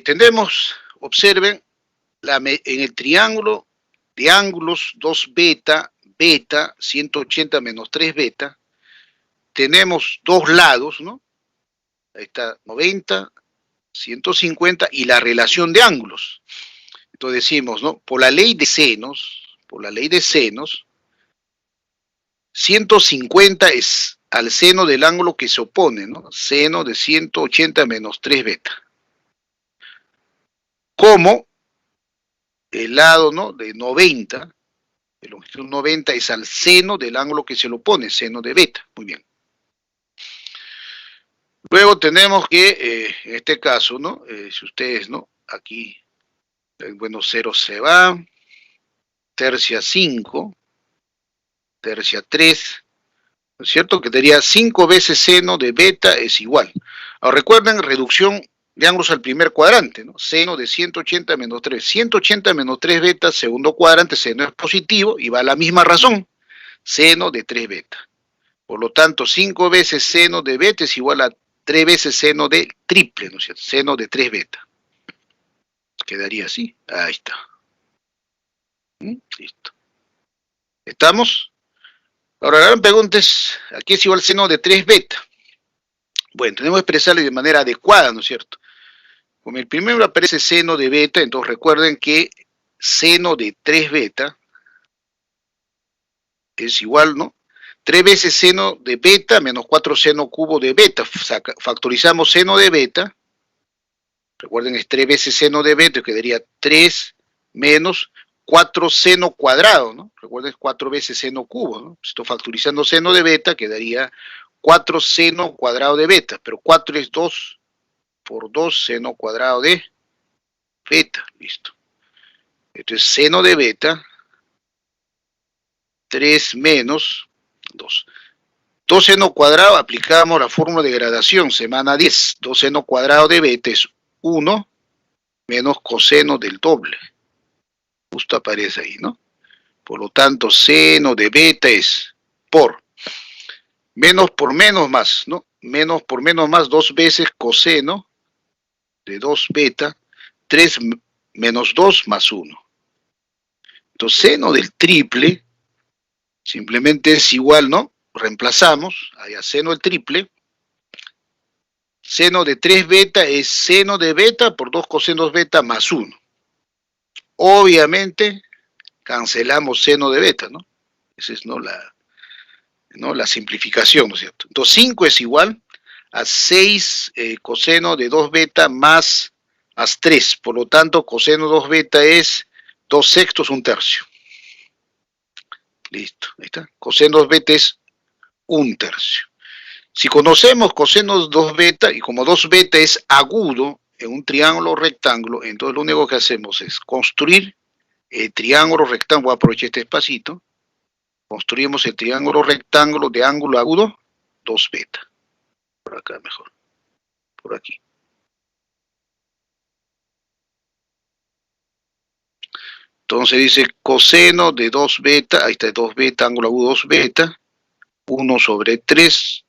tenemos, observen, en el triángulo de ángulos 2 beta, beta, 180 menos 3 beta, tenemos dos lados, ¿no? Ahí está 90, 150 y la relación de ángulos. Entonces decimos, ¿no?, por la ley de senos, 150 es al seno del ángulo que se opone, ¿no? Seno de 180 menos 3 beta. Como el lado, ¿no?, de 90, de longitud 90 es al seno del ángulo que se le opone, seno de beta. Muy bien. Luego tenemos que, en este caso, ¿no?, si ustedes, ¿no?, aquí, bueno, 0 se va, tercia 5, tercia 3, ¿no es cierto?, que daría 5 veces seno de beta es igual. Ahora recuerden, reducción de ángulos al primer cuadrante, ¿no? Seno de 180 menos 3. 180 menos 3 beta, segundo cuadrante, seno es positivo y va a la misma razón, seno de 3 beta. Por lo tanto, 5 veces seno de beta es igual a 3 veces seno de triple, ¿no es cierto? Seno de 3 beta. Quedaría así. Ahí está. Listo. ¿Estamos? Ahora la gran pregunta es, aquí es igual seno de 3 beta. Bueno, tenemos que expresarle de manera adecuada, ¿no es cierto? Como el primero aparece seno de beta, entonces recuerden que seno de 3 beta es igual, ¿no?, 3 veces seno de beta menos 4 seno cubo de beta. Factorizamos seno de beta, Recuerden, es 3 veces seno de beta, quedaría 3 menos 4 seno cuadrado, ¿no? Recuerden, es 4 veces seno cubo, ¿no? Si estoy factorizando seno de beta, quedaría 4 seno cuadrado de beta, pero 4 es 2 por 2 seno cuadrado de beta, listo. Entonces, seno de beta, 3 menos 2. 2 seno cuadrado, aplicamos la fórmula de gradación, semana 10. 2 seno cuadrado de beta es 1 menos coseno del doble. Justo aparece ahí, ¿no? Por lo tanto, seno de beta es por menos más, ¿no? Menos por menos más, 2 veces coseno de 2 beta, 3 menos 2 más 1. Entonces, seno del triple simplemente es igual, ¿no? Reemplazamos, allá seno del triple. Seno de 3 beta es seno de beta por 2 cosenos beta más 1. Obviamente, cancelamos seno de beta, ¿no? Esa es la simplificación, ¿no es cierto? Entonces, 5 es igual a 6 coseno de 2 beta más 3. Por lo tanto, coseno 2 beta es 2 sextos, 1 tercio. Listo, ahí está. Coseno 2 beta es 1 tercio. Si conocemos coseno 2 beta, y como 2 beta es agudo en un triángulo rectángulo, entonces lo único que hacemos es construir el triángulo rectángulo. Voy a aprovechar este espacito. Construimos el triángulo rectángulo de ángulo agudo 2 beta. Por acá mejor. Por aquí. Entonces dice coseno de 2 beta, ahí está 2 beta, ángulo agudo 2 beta, 1 sobre 3,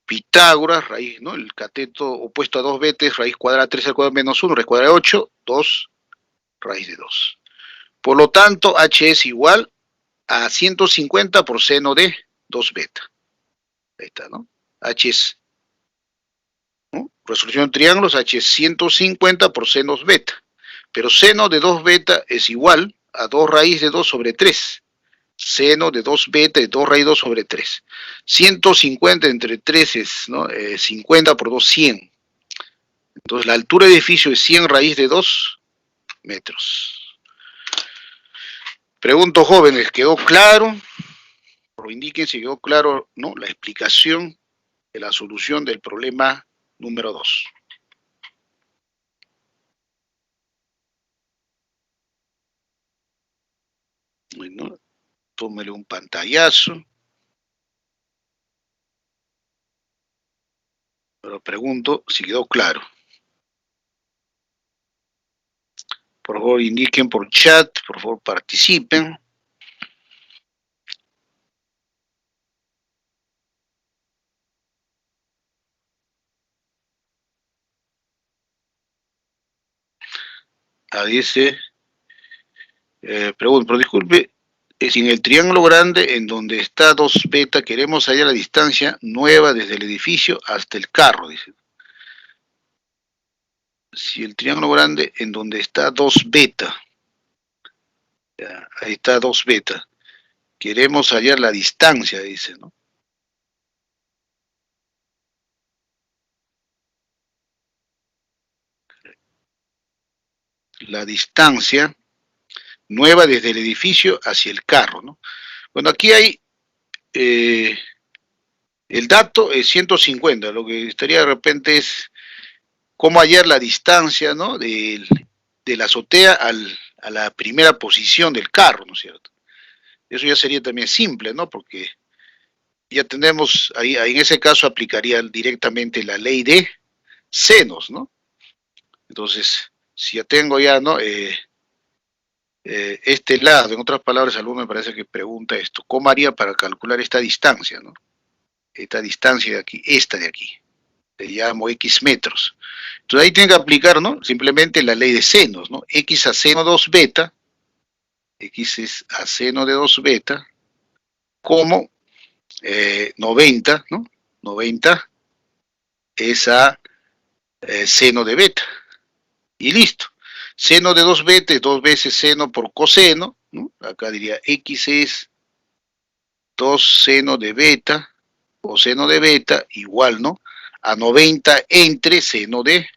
Pitágoras, raíz, ¿no? El cateto opuesto a 2 beta es raíz cuadrada 3 al cuadrado menos 1, raíz cuadrada de 8, 2, raíz de 2. Por lo tanto, H es igual a 150 por seno de 2 beta. Ahí está, ¿no? H es, ¿no? Resolución de triángulos, H es 150 por seno beta. Pero seno de 2 beta es igual a 2 raíz de 2 sobre 3. Seno de 2 beta es 2 raíz de 2 sobre 3. 150 entre 3 es, ¿no? 50 por 2, 100. Entonces la altura del edificio es 100 raíz de 2 metros. Pregunto, jóvenes, ¿quedó claro? Por indiquen si quedó claro, ¿no? La explicación de la solución del problema número 2. Bueno, tómele un pantallazo. Pero pregunto si quedó claro. Por favor, indiquen por chat, por favor, participen. Dice, pregunto, pero disculpe, si en el triángulo grande en donde está 2 beta queremos hallar la distancia nueva desde el edificio hasta el carro, dice. Si el triángulo grande en donde está 2 beta, ya, ahí está 2 beta, queremos hallar la distancia, dice, ¿no? La distancia nueva desde el edificio hacia el carro, ¿no? Bueno, aquí hay el dato es 150, lo que estaría de repente es cómo hallar la distancia, ¿no? de la azotea a la primera posición del carro, ¿no es cierto? Eso ya sería también simple, ¿no? Porque ya tenemos, ahí en ese caso aplicaría directamente la ley de senos, ¿no? Entonces, si ya tengo ya, ¿no? Este lado, en otras palabras, el alumno me parece que pregunta esto, ¿cómo haría para calcular esta distancia, ¿no? Esta distancia de aquí, esta de aquí, le llamo X metros. Entonces ahí tiene que aplicar, ¿no? Simplemente la ley de senos, ¿no? X a seno 2 beta, X es a seno de 2 beta, como 90, ¿no? 90 es a seno de beta. Y listo. Seno de 2 beta es 2 veces seno por coseno, ¿no? Acá diría X es 2 seno de beta, o seno de beta, igual, ¿no? A 90 entre seno de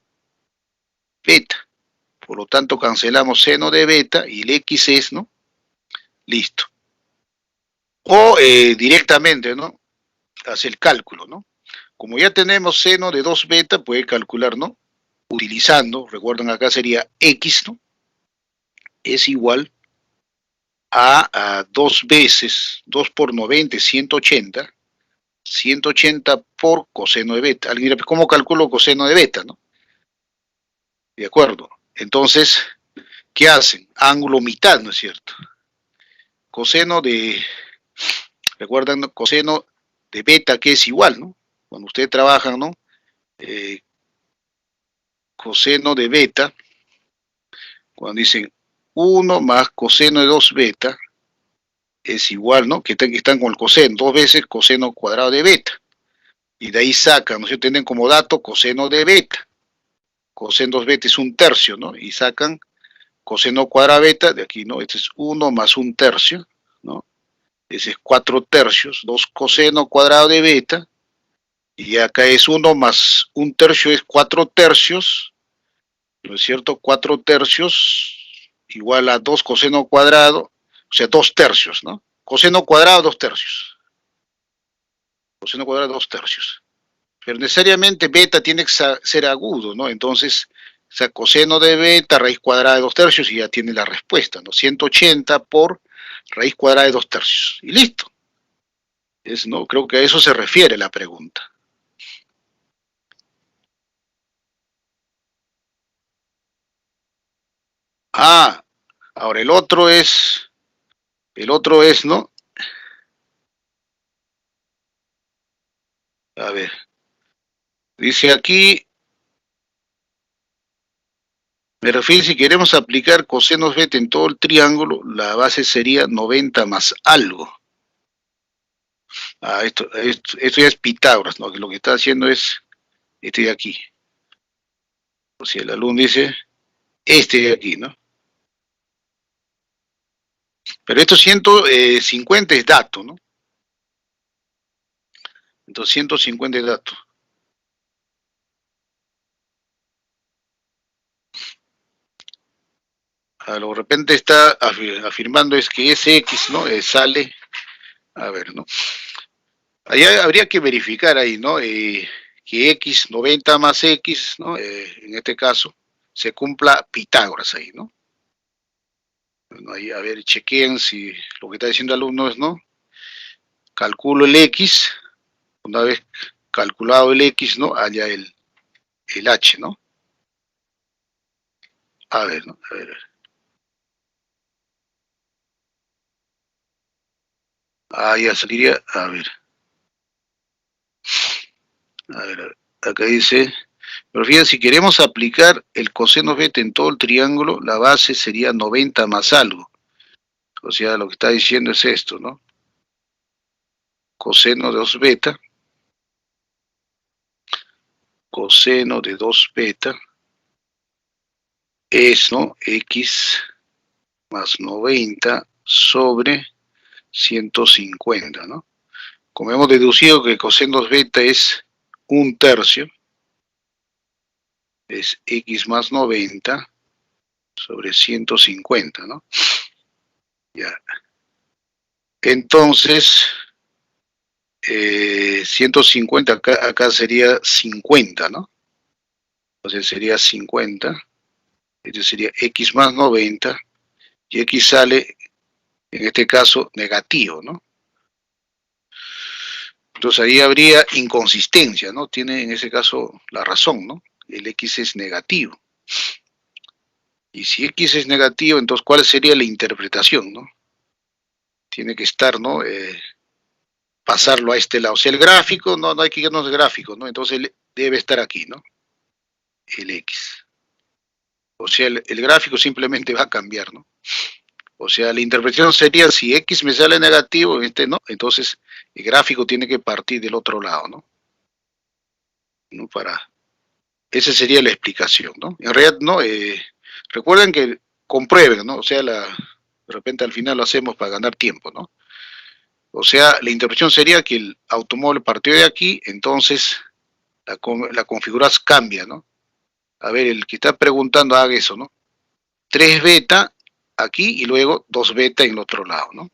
beta. Por lo tanto, cancelamos seno de beta y el X es, ¿no? Listo. O directamente, ¿no? Hace el cálculo, ¿no? Como ya tenemos seno de 2 beta, puede calcular, ¿no? Utilizando, recuerden acá sería X, ¿no? Es igual a 2 veces, 2 por 90, 180. 180 por coseno de beta. Alguien dirá, ¿cómo calculo coseno de beta, no? De acuerdo. Entonces, ¿qué hacen? Ángulo mitad, ¿no es cierto? Coseno de, recuerdan, ¿no? Coseno de beta que es igual, ¿no? Cuando ustedes trabajan, ¿no? Coseno de beta, cuando dicen 1 más coseno de 2 beta, es igual, ¿no? Que están con el coseno, 2 veces coseno cuadrado de beta. Y de ahí sacan, ¿no? Tienen como dato coseno de beta. Coseno 2 beta es 1/3, ¿no? Y sacan coseno cuadrado beta, de aquí, ¿no? Este es 1 más 1/3, ¿no? Ese es 4/3, 2 coseno cuadrado de beta, y acá es 1 más 1/3 es 4/3, ¿no es cierto? 4/3 igual a 2 coseno cuadrado, o sea, 2/3, ¿no? Coseno cuadrado 2/3. Coseno cuadrado 2/3. Pero necesariamente beta tiene que ser agudo, ¿no? Entonces, o sea, coseno de beta, raíz cuadrada de 2/3, y ya tiene la respuesta, ¿no? 180 por raíz cuadrada de 2/3. Y listo. ¿No? Creo que a eso se refiere la pregunta. Ah, ahora el otro es, ¿no? A ver, dice aquí, me refiero si queremos aplicar cosenos beta en todo el triángulo, la base sería 90 más algo. Ah, esto ya es Pitágoras, ¿no? Que lo que está haciendo es este de aquí. O sea, el alumno dice este de aquí, ¿no? Pero estos 150 es dato, ¿no? Entonces 150 es dato. A lo de repente está afirmando es que ese X, ¿no? Sale, a ver, ¿no? Allá habría que verificar ahí, ¿no? Que X, 90 más X, ¿no? En este caso, se cumpla Pitágoras ahí, ¿no? Bueno, ahí, a ver, chequeen si lo que está diciendo el alumno es, ¿no? Calculo el X, una vez calculado el X, ¿no? Allá el H, ¿no? A ver, ¿no? A ver. Ah, ya saliría, a ver, acá dice, pero fíjense, si queremos aplicar el coseno beta en todo el triángulo, la base sería 90 más algo. O sea, lo que está diciendo es esto, ¿no? Coseno de 2 beta, coseno de 2 beta es, ¿no? X más 90 sobre 150, ¿no? Como hemos deducido que coseno 2 beta es 1/3, es X más 90 sobre 150, ¿no? Ya. Entonces, 150 acá sería 50, ¿no? Entonces sería 50, este sería X más 90, y X sale, en este caso, negativo, ¿no? Entonces ahí habría inconsistencia, ¿no? Tiene en ese caso la razón, ¿no? El X es negativo. Y si X es negativo, entonces ¿cuál sería la interpretación, no? Tiene que estar, ¿no? Pasarlo a este lado. O sea, el gráfico, no hay que irnos de gráfico, ¿no? Entonces debe estar aquí, ¿no? El X. O sea, el gráfico simplemente va a cambiar, ¿no? O sea, la interpretación sería, si X me sale negativo, este no, entonces el gráfico tiene que partir del otro lado, ¿no? ¿No? Esa sería la explicación, ¿no? En realidad, ¿no? Recuerden que comprueben, ¿no? O sea, de repente al final lo hacemos para ganar tiempo, ¿no? O sea, la interpretación sería que el automóvil partió de aquí, entonces la configuración cambia, ¿no? A ver, el que está preguntando haga eso, ¿no? 3 beta aquí y luego 2 beta en el otro lado, ¿no?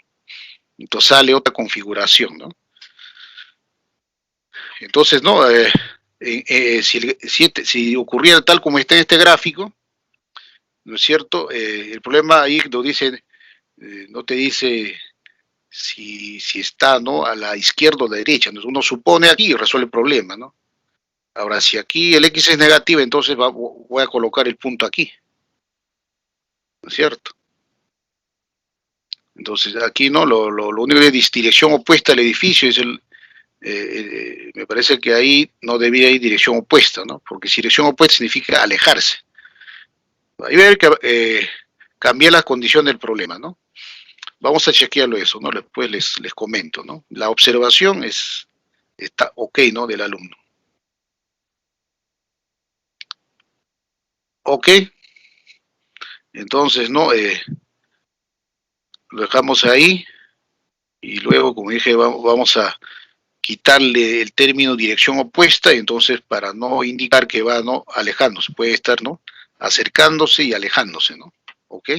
Entonces sale otra configuración, ¿no? Entonces, ¿no? Si ocurriera tal como está en este gráfico, ¿no es cierto? El problema ahí no dice, no te dice si está, ¿no? A la izquierda o a la derecha. Entonces uno supone aquí y resuelve el problema, ¿no? Ahora, si aquí el X es negativo, entonces voy a colocar el punto aquí, ¿no es cierto? Entonces aquí, ¿no? Lo único de dirección opuesta al edificio es me parece que ahí no debía ir dirección opuesta, ¿no? Porque si dirección opuesta significa alejarse. Ahí va a haber que cambiar la condición del problema, ¿no? Vamos a chequearlo eso, ¿no? Después les comento, ¿no? La observación está ok, ¿no? Del alumno. Ok. Entonces, ¿no? Lo dejamos ahí y luego, como dije, vamos a quitarle el término dirección opuesta, y entonces para no indicar que va, ¿no? Alejándose, puede estar, ¿no? Acercándose y alejándose, ¿no? ¿Ok?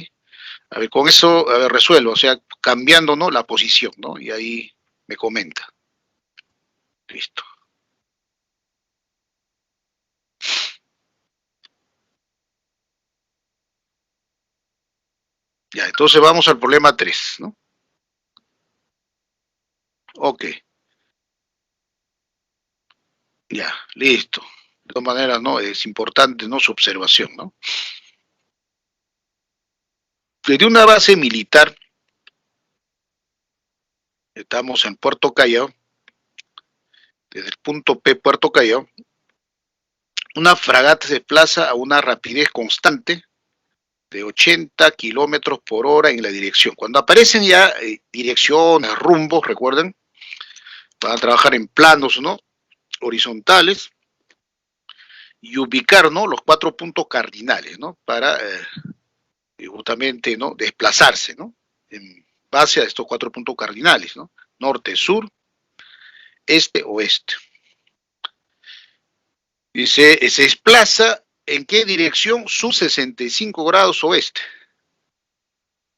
A ver, con eso, a ver, resuelvo, o sea, cambiando, ¿no? La posición, ¿no? Y ahí me comenta. Listo. Ya, entonces vamos al problema 3, ¿no? Ok. Ya, listo. De todas maneras, ¿no? Es importante, ¿no? Su observación, ¿no? Desde una base militar, estamos en Puerto Callao, desde el punto P, Puerto Callao, una fragata se desplaza a una rapidez constante de 80 kilómetros por hora en la dirección. Cuando aparecen ya direcciones, rumbos, recuerden, van a trabajar en planos, ¿no? Horizontales y ubicar, ¿no? Los 4 puntos cardinales, ¿no? Para justamente, ¿no? Desplazarse, ¿no? En base a estos 4 puntos cardinales, ¿no? Norte, sur, este, oeste. Dice, se desplaza ¿en qué dirección? Sur 65 grados oeste.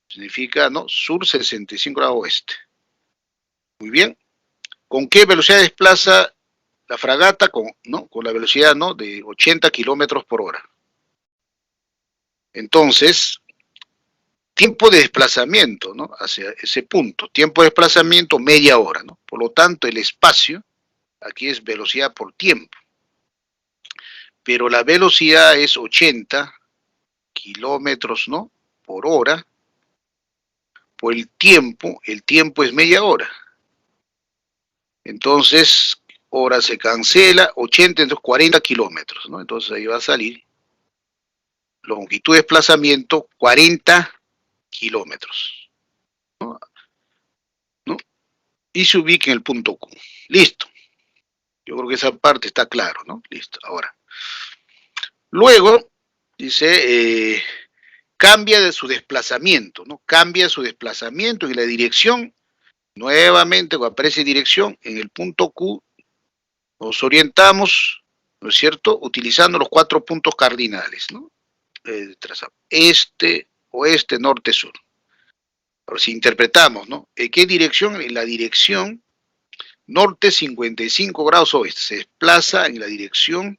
Significa, ¿no? Sur 65 grados oeste. Muy bien. ¿Con qué velocidad desplaza la fragata? ¿No? Con la velocidad, ¿no? De 80 kilómetros por hora. Entonces, tiempo de desplazamiento, ¿no? Hacia ese punto. Tiempo de desplazamiento, media hora, ¿no? Por lo tanto, el espacio, aquí es velocidad por tiempo. Pero la velocidad es 80 kilómetros, ¿no? Por hora. Por el tiempo es media hora. Entonces, hora se cancela, 80, entonces 40 kilómetros, ¿no? Entonces ahí va a salir longitud de desplazamiento 40 kilómetros, ¿no? ¿No? Y se ubica en el punto Q. Listo. Yo creo que esa parte está claro, ¿no? Listo. Ahora, luego, dice, cambia de su desplazamiento, ¿no? Cambia su desplazamiento y la dirección, nuevamente cuando aparece dirección, en el punto Q, nos orientamos, ¿no es cierto?, utilizando los 4 puntos cardinales, ¿no? Este, oeste, norte, sur. Ahora, si interpretamos, ¿no? ¿En qué dirección? En la dirección norte 55 grados oeste. Se desplaza en la dirección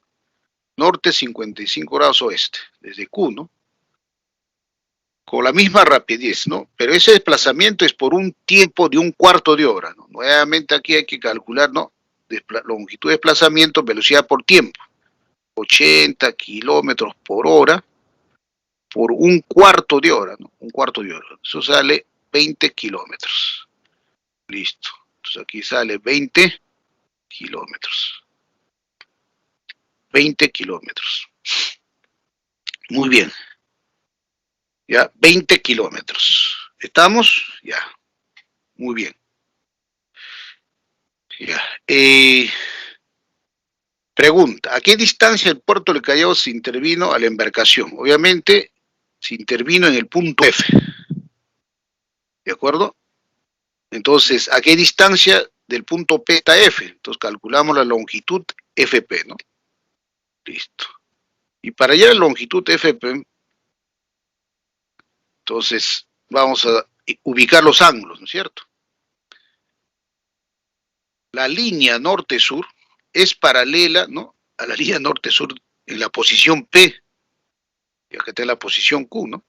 norte 55 grados oeste, desde Q, ¿no? Con la misma rapidez, ¿no? Pero ese desplazamiento es por un tiempo de un cuarto de hora, ¿no? Nuevamente aquí hay que calcular, ¿no? Longitud de desplazamiento, velocidad por tiempo. 80 kilómetros por hora por un cuarto de hora, ¿no? Un cuarto de hora. Eso sale 20 kilómetros. Listo. Entonces aquí sale 20 kilómetros. 20 kilómetros. Muy bien. Ya, 20 kilómetros. ¿Estamos? Ya. Muy bien. Ya. Pregunta, ¿a qué distancia el puerto del Callao se intervino a la embarcación? Obviamente, se intervino en el punto F. ¿De acuerdo? Entonces, ¿a qué distancia del punto P está F? Entonces calculamos la longitud FP, ¿no? Listo. Y para hallar la longitud FP, entonces vamos a ubicar los ángulos, ¿no es cierto? La línea norte-sur es paralela, ¿no?, a la línea norte-sur en la posición P, y acá está la posición Q, ¿no?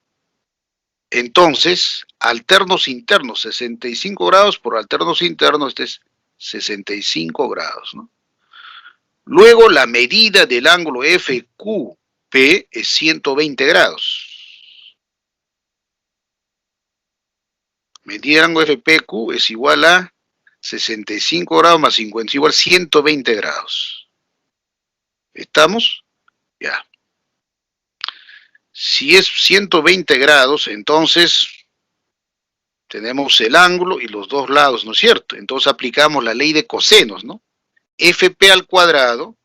Entonces, alternos internos, 65 grados por alternos internos, este es 65 grados, ¿no? Luego, la medida del ángulo FQP es 120 grados. Medida del ángulo FPQ es igual a 65 grados más 50, igual a 120 grados. ¿Estamos? Ya. Si es 120 grados, entonces tenemos el ángulo y los dos lados, ¿no es cierto? Entonces aplicamos la ley de cosenos, ¿no? FP al cuadrado,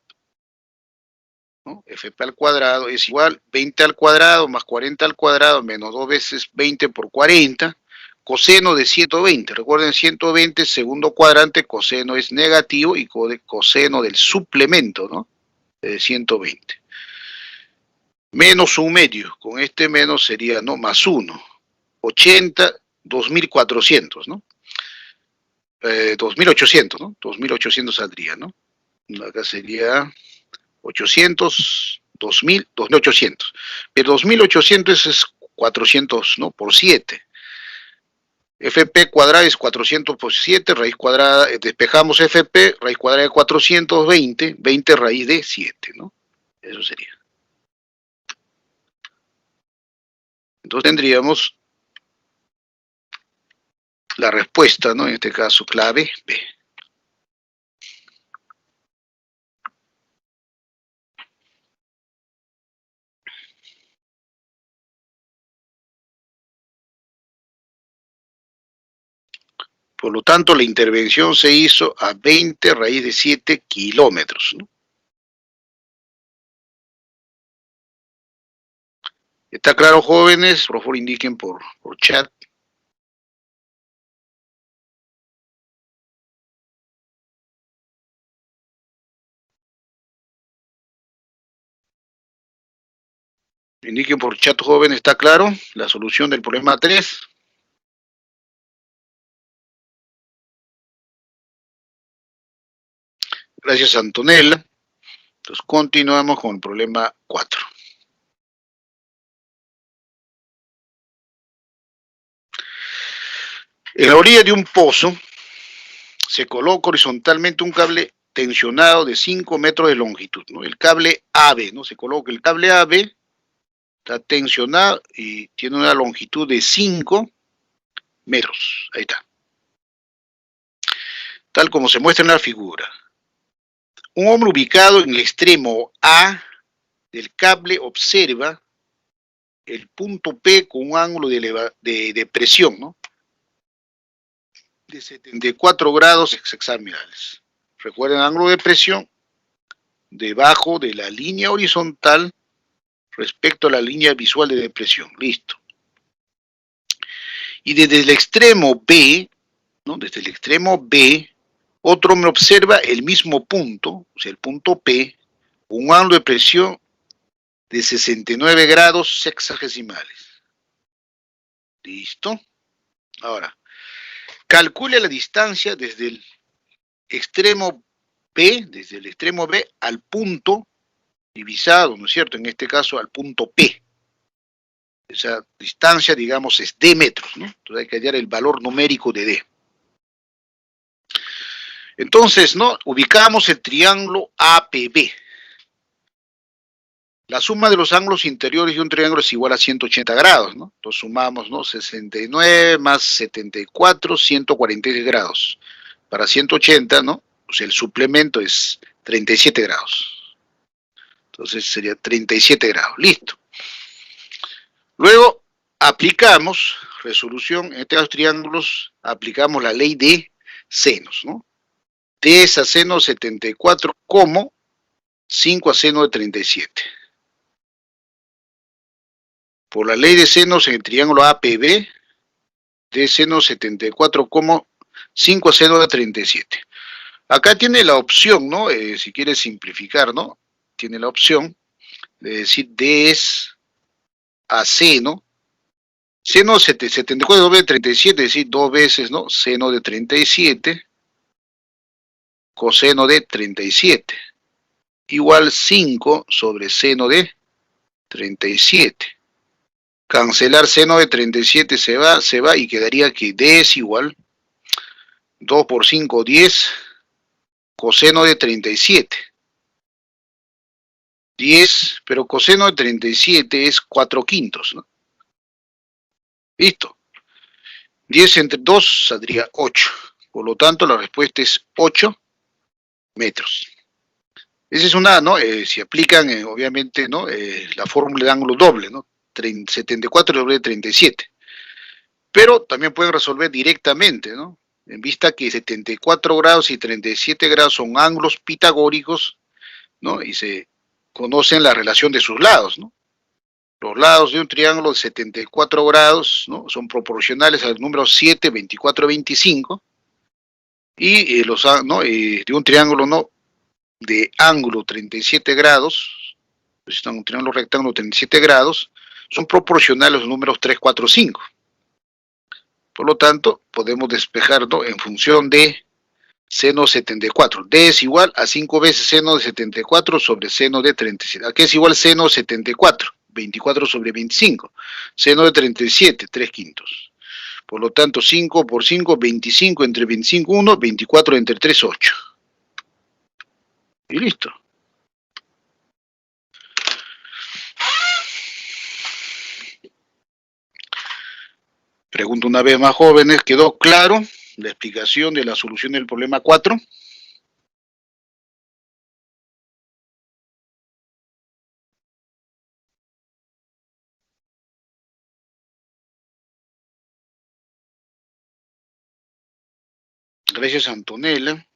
¿no? FP al cuadrado es igual 20 al cuadrado más 40 al cuadrado menos 2 veces 20 por 40, coseno de 120. Recuerden, 120, segundo cuadrante, coseno es negativo y coseno del suplemento, ¿no?, de 120. Menos un medio, con este menos sería, ¿no?, más 1. 80, 2400, ¿no? 2800, ¿no? 2800 saldría, ¿no? Acá sería 800, 2000, 2800. Pero 2800 es 400, ¿no?, por 7. FP cuadrada es 400 por 7, raíz cuadrada, despejamos FP, raíz cuadrada de 420, 20 raíz de 7, ¿no? Eso sería. Entonces tendríamos la respuesta, ¿no?, en este caso clave B. Por lo tanto, la intervención se hizo a 20 raíz de 7 kilómetros, ¿no? ¿Está claro, jóvenes? Por favor, indiquen por chat. Indiquen por chat, jóvenes, ¿está claro la solución del problema 3? Gracias, Antonella. Entonces, continuamos con el problema 4. En la orilla de un pozo se coloca horizontalmente un cable tensionado de 5 metros de longitud, ¿no? El cable AB, ¿no? Se coloca el cable AB, está tensionado y tiene una longitud de 5 metros. Ahí está. Tal como se muestra en la figura. Un hombre ubicado en el extremo A del cable observa el punto P con un ángulo de presión, ¿no?, de 74 grados hexagonales. Recuerden, ángulo de presión debajo de la línea horizontal respecto a la línea visual de depresión. Listo. Y desde el extremo B, ¿no?, desde el extremo B, otro hombre observa el mismo punto, o sea, el punto P, con un ángulo de presión de 69 grados sexagesimales. ¿Listo? Ahora, calcule la distancia desde el extremo B al punto divisado, ¿no es cierto?, en este caso al punto P. Esa distancia, digamos, es D metros, ¿no? Entonces hay que hallar el valor numérico de D. Entonces, ¿no?, ubicamos el triángulo APB. La suma de los ángulos interiores de un triángulo es igual a 180 grados, ¿no? Entonces sumamos, ¿no?, 69 más 74, 146 grados. Para 180, ¿no?, pues el suplemento es 37 grados. Entonces sería 37 grados. Listo. Luego aplicamos resolución, en este caso triángulos, aplicamos la ley de senos, ¿no? D es a seno 74 como 5 a seno de 37. Por la ley de senos en el triángulo APB, D seno 74 como 5 a seno de 37. Acá tiene la opción, ¿no? Si quiere simplificar, ¿no?, tiene la opción Es decir, D es a seno. Seno 74 doble de 37, es decir, 2 veces, ¿no? Seno de 37, coseno de 37, igual 5 sobre seno de 37. Cancelar seno de 37 se va y quedaría que D es igual 2 por 5, 10, coseno de 37. 10, pero coseno de 37 es 4 quintos, ¿no? Listo. 10 entre 2 saldría 8. Por lo tanto, la respuesta es 8 metros. Esa es una, ¿no? Si aplican, obviamente, ¿no? La fórmula de ángulo doble, ¿no? 74 doble de 37. Pero también pueden resolver directamente, ¿no? En vista que 74 grados y 37 grados son ángulos pitagóricos, ¿no? Y se conocen la relación de sus lados, ¿no? Los lados de un triángulo de 74 grados, ¿no? Son proporcionales al número 7, 24, 25. Y los, ¿no? De un triángulo, ¿no? De ángulo 37 grados, pues están un triángulo rectángulo 37 grados, son proporcionales los números 3, 4, 5. Por lo tanto, podemos despejarlo en función de seno 74. D es igual a 5 veces seno de 74 sobre seno de 37. ¿A qué es igual seno de 74? 24 sobre 25. Seno de 37, 3 quintos. Por lo tanto, 5 por 5, 25 entre 25, 1, 24 entre 3, 8. Y listo. Pregunto una vez más, jóvenes, ¿quedó claro la explicación de la solución del problema 4? Gracias, Antonella.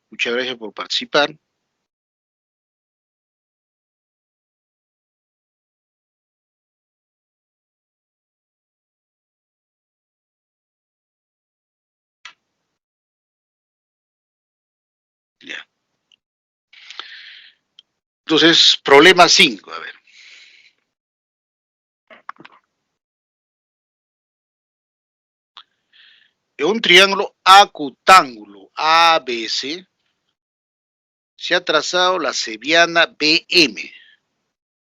Muchas gracias por participar. Ya. Entonces, problema 5, a ver. En un triángulo acutángulo ABC se ha trazado la cebiana BM.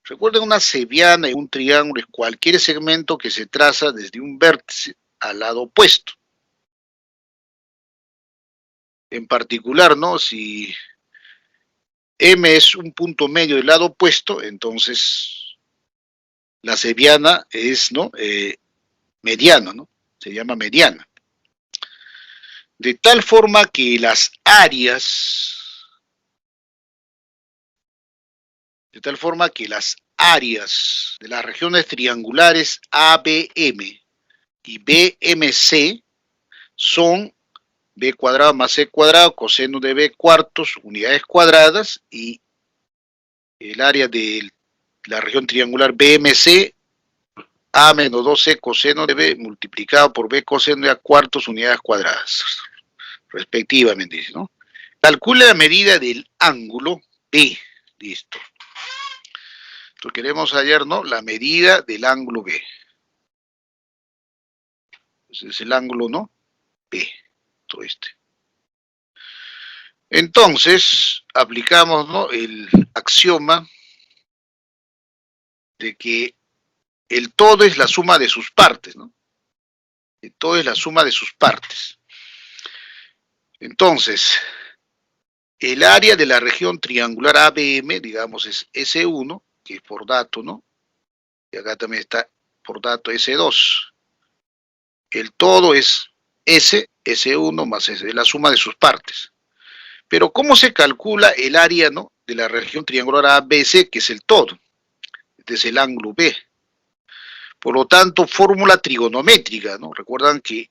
Recuerden, una cebiana en un triángulo es cualquier segmento que se traza desde un vértice al lado opuesto. En particular, ¿no? Si M es un punto medio del lado opuesto, entonces la cebiana es, ¿no? Mediana, ¿no? Se llama mediana. De tal forma que las áreas, de las regiones triangulares ABM y BMC son B cuadrado más C cuadrado coseno de B cuartos unidades cuadradas, y el área de la región triangular BMC, A menos 2C coseno de B multiplicado por B coseno de A cuartos unidades cuadradas, respectivamente, ¿no? Calcule la medida del ángulo B. Listo. Entonces queremos hallar, ¿no? La medida del ángulo B. Ese es el ángulo, ¿no? B. Todo este. Entonces, aplicamos, ¿no? El axioma de que el todo es la suma de sus partes, ¿no? El todo es la suma de sus partes. Entonces, el área de la región triangular ABM, digamos, es S1, que es por dato, ¿no? Y acá también está por dato S2. El todo es S1 más S, es la suma de sus partes. Pero ¿cómo se calcula el área, ¿no? De la región triangular ABC, que es el todo? Este es el ángulo B. Por lo tanto, fórmula trigonométrica, ¿no? Recuerdan que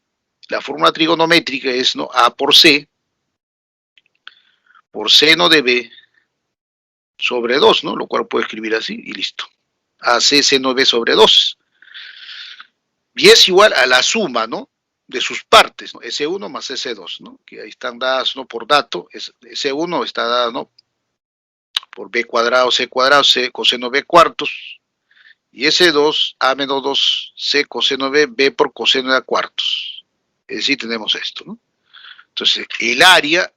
la fórmula trigonométrica es, ¿no? A por C, por seno de B, sobre 2, ¿no? Lo cual puedo escribir así y listo. AC seno de B sobre 2. Y es igual a la suma, ¿no? De sus partes, ¿no? S1 más S2, ¿no? Que ahí están dadas, ¿no? Por dato. S1 está dada, ¿no? por b cuadrado, c coseno b cuartos, y ese 2, a menos 2c coseno b por coseno de a cuartos. Es decir, tenemos esto, ¿no? Entonces, el área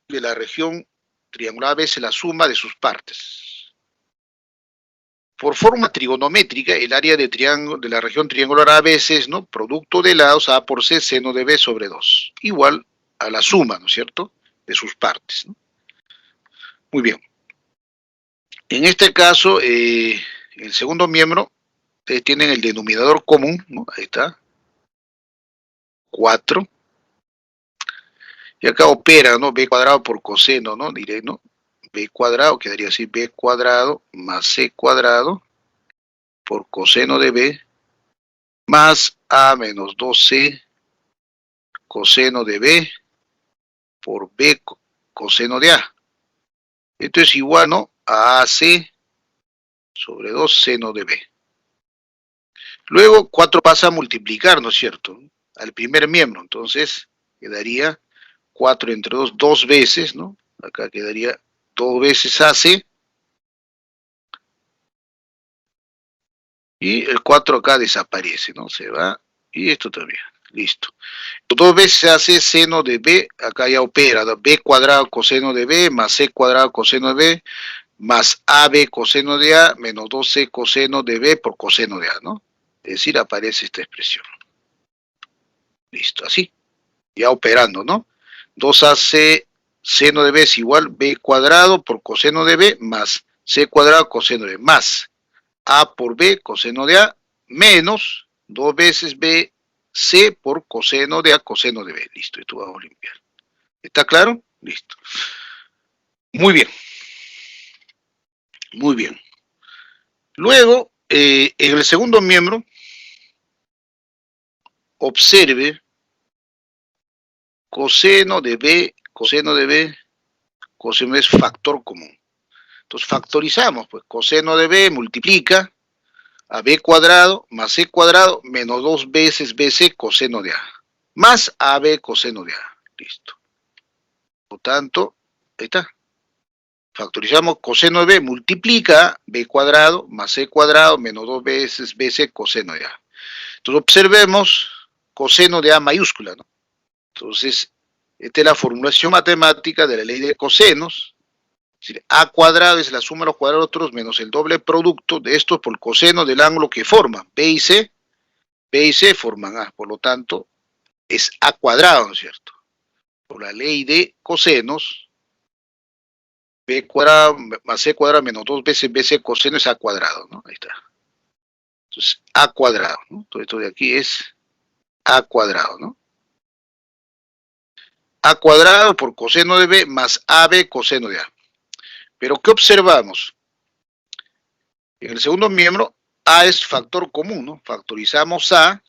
de la región triangular ABC es la suma de sus partes. Por forma trigonométrica, el área de la región triangular ABC es, ¿no?, producto de lados A por C seno de B sobre 2, igual a la suma, ¿no es cierto?, de sus partes, ¿no? Muy bien. En este caso, el segundo miembro, ustedes tienen el denominador común, ¿no? Ahí está, 4. Y acá opera, ¿no?, b cuadrado por coseno, ¿no? Diré, ¿no? B cuadrado, quedaría así, b cuadrado más c cuadrado por coseno de b más a menos 2c coseno de b por b coseno de a. Esto es igual, ¿no?, a AC sobre 2 seno de b. Luego 4 pasa a multiplicar, ¿no es cierto?, al primer miembro, entonces quedaría 4 entre 2, 2 veces, ¿no? Acá quedaría 2 veces AC, y el 4 acá desaparece, ¿no? Se va, y esto también, listo. 2 veces AC seno de B, acá ya opera, ¿no?, B cuadrado coseno de B, más C cuadrado coseno de B, más AB coseno de A, menos 2C coseno de B por coseno de A, ¿no? Es decir, aparece esta expresión. Listo, así, ya operando, ¿no? 2AC seno de B es igual B cuadrado por coseno de B más C cuadrado coseno de B, más A por B coseno de A, menos 2 veces B C por coseno de A coseno de B. Listo, esto vamos a limpiar. ¿Está claro? Listo. Muy bien. Muy bien. Luego, en el segundo miembro, observe coseno de B, coseno de B, coseno es factor común. Entonces factorizamos, pues coseno de B multiplica a B cuadrado más C cuadrado menos 2 veces BC coseno de A, más AB coseno de A. Listo. Por lo tanto, ahí está. Factorizamos coseno de B multiplica B cuadrado más C cuadrado menos 2 veces BC coseno de A. Entonces observemos coseno de A mayúscula, ¿no? Entonces, esta es la formulación matemática de la ley de cosenos. Es decir, A cuadrado es la suma de los cuadrados otros menos el doble producto de estos por el coseno del ángulo que forman. B y C forman A, por lo tanto, es A cuadrado, ¿no es cierto? Por la ley de cosenos, B cuadrado más C cuadrado menos 2 veces BC coseno es A cuadrado, ¿no? Ahí está. Entonces, A cuadrado, ¿no? Todo esto de aquí es A cuadrado, ¿no? A cuadrado por coseno de B más AB coseno de A. Pero, ¿qué observamos? En el segundo miembro, A es factor común, ¿no? Factorizamos A,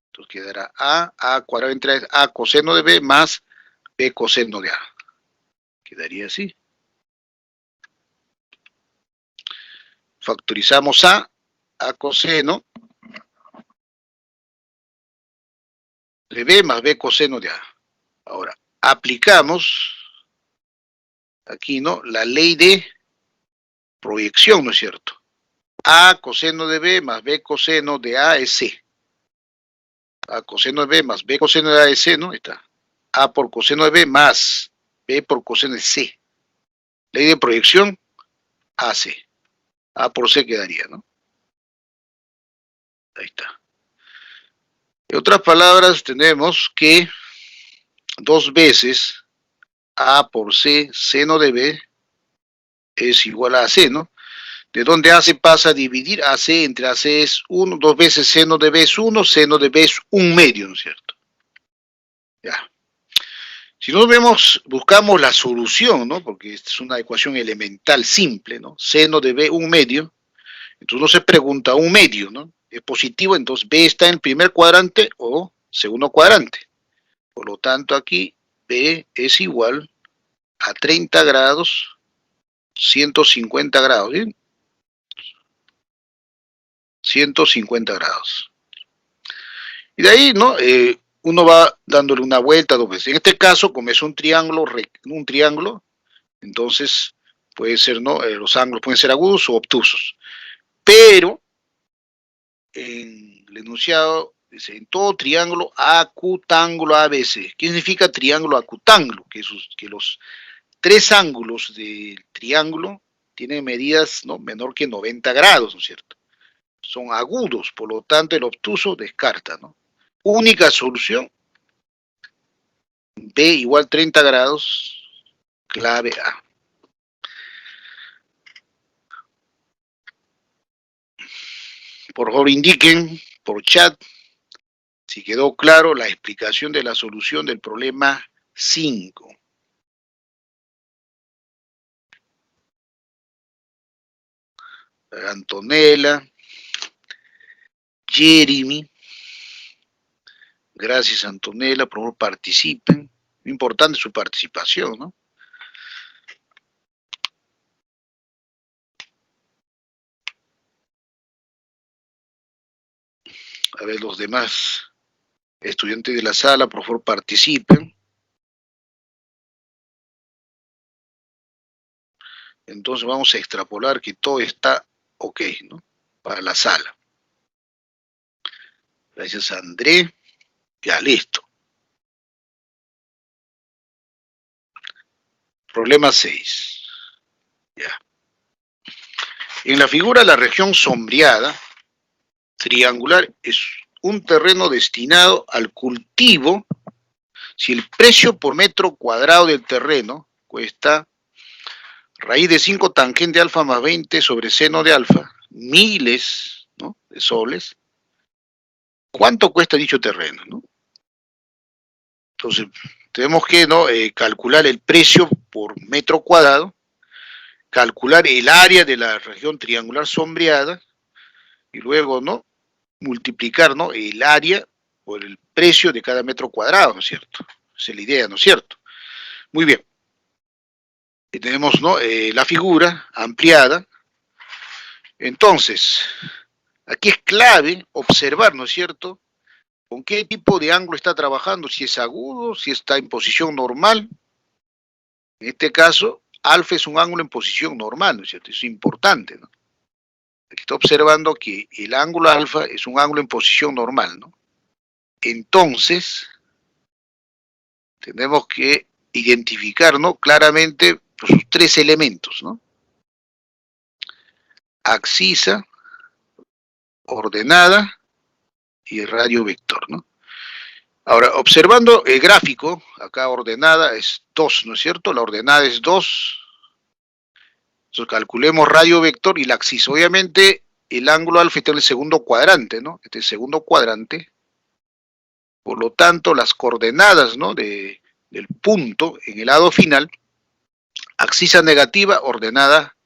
entonces quedará A cuadrado entre A coseno de B más B coseno de A. Quedaría así. Factorizamos A coseno de B más B coseno de A. Ahora, aplicamos aquí, ¿no?, la ley de proyección, ¿no es cierto? A coseno de B más B coseno de A es C. A coseno de B más B coseno de A es C, ¿no? Ahí está. A por coseno de B más B por coseno de C. Ley de proyección, AC. A por C quedaría, ¿no? Ahí está. En otras palabras, tenemos que 2 veces A por C seno de B es igual a AC, ¿no? De donde AC pasa a dividir AC entre AC es 1, 2 veces seno de B es 1, seno de B es 1 medio, ¿no es cierto? Ya. Si nos vemos, buscamos la solución, ¿no? Porque esta es una ecuación elemental simple, ¿no? Seno de B 1 medio. Entonces uno se pregunta, 1 medio, ¿no? Es positivo, entonces B está en el primer cuadrante o segundo cuadrante. Por lo tanto, aquí B es igual a 30 grados, 150 grados, ¿bien? 150 grados. Y de ahí, ¿no? Uno va dándole una vuelta 2 veces. En este caso, como es un triángulo, entonces puede ser, ¿no? Los ángulos pueden ser agudos o obtusos. Pero, en el enunciado, dice, en todo triángulo acutángulo ABC. ¿Qué significa triángulo acutángulo? Que los tres ángulos del triángulo tienen medidas, ¿no?, menor que 90 grados, ¿no es cierto? Son agudos, por lo tanto el obtuso descarta, ¿no? Única solución, B igual 30 grados, clave A. Por favor indiquen por chat si quedó claro la explicación de la solución del problema 5. Antonella, Jeremy, gracias Antonella, por favor participen. Importante su participación, ¿no? A ver, los demás estudiantes de la sala, por favor participen. Entonces vamos a extrapolar que todo está ok, ¿no? Para la sala. Gracias a André. Ya, listo. Problema 6. Ya. En la figura, la región sombreada, triangular, es un terreno destinado al cultivo. Si el precio por metro cuadrado del terreno cuesta raíz de 5 tangente alfa más 20 sobre seno de alfa, miles, ¿no?, de soles, ¿cuánto cuesta dicho terreno, ¿no? Entonces, tenemos que, ¿no?, calcular el precio por metro cuadrado, calcular el área de la región triangular sombreada y luego, ¿no?, multiplicar, ¿no?, el área por el precio de cada metro cuadrado, ¿no es cierto? Esa es la idea, ¿no es cierto? Muy bien. Y tenemos, ¿no?, la figura ampliada. Entonces, aquí es clave observar, ¿no es cierto?, con qué tipo de ángulo está trabajando, si es agudo, si está en posición normal. En este caso, alfa es un ángulo en posición normal, ¿no es cierto? Eso es importante, ¿no? Aquí está observando que el ángulo alfa es un ángulo en posición normal, ¿no? Entonces, tenemos que identificar, ¿no?, claramente pues, sus tres elementos, ¿no? Axisa, ordenada y el radio vector, ¿no? Ahora, observando el gráfico, acá ordenada es 2, ¿no es cierto? La ordenada es 2. Entonces calculemos radio vector y la axis. Obviamente el ángulo alfa está en el segundo cuadrante, ¿no? Este es el segundo cuadrante. Por lo tanto, las coordenadas, ¿no?, del punto en el lado final, axisa negativa, ordenada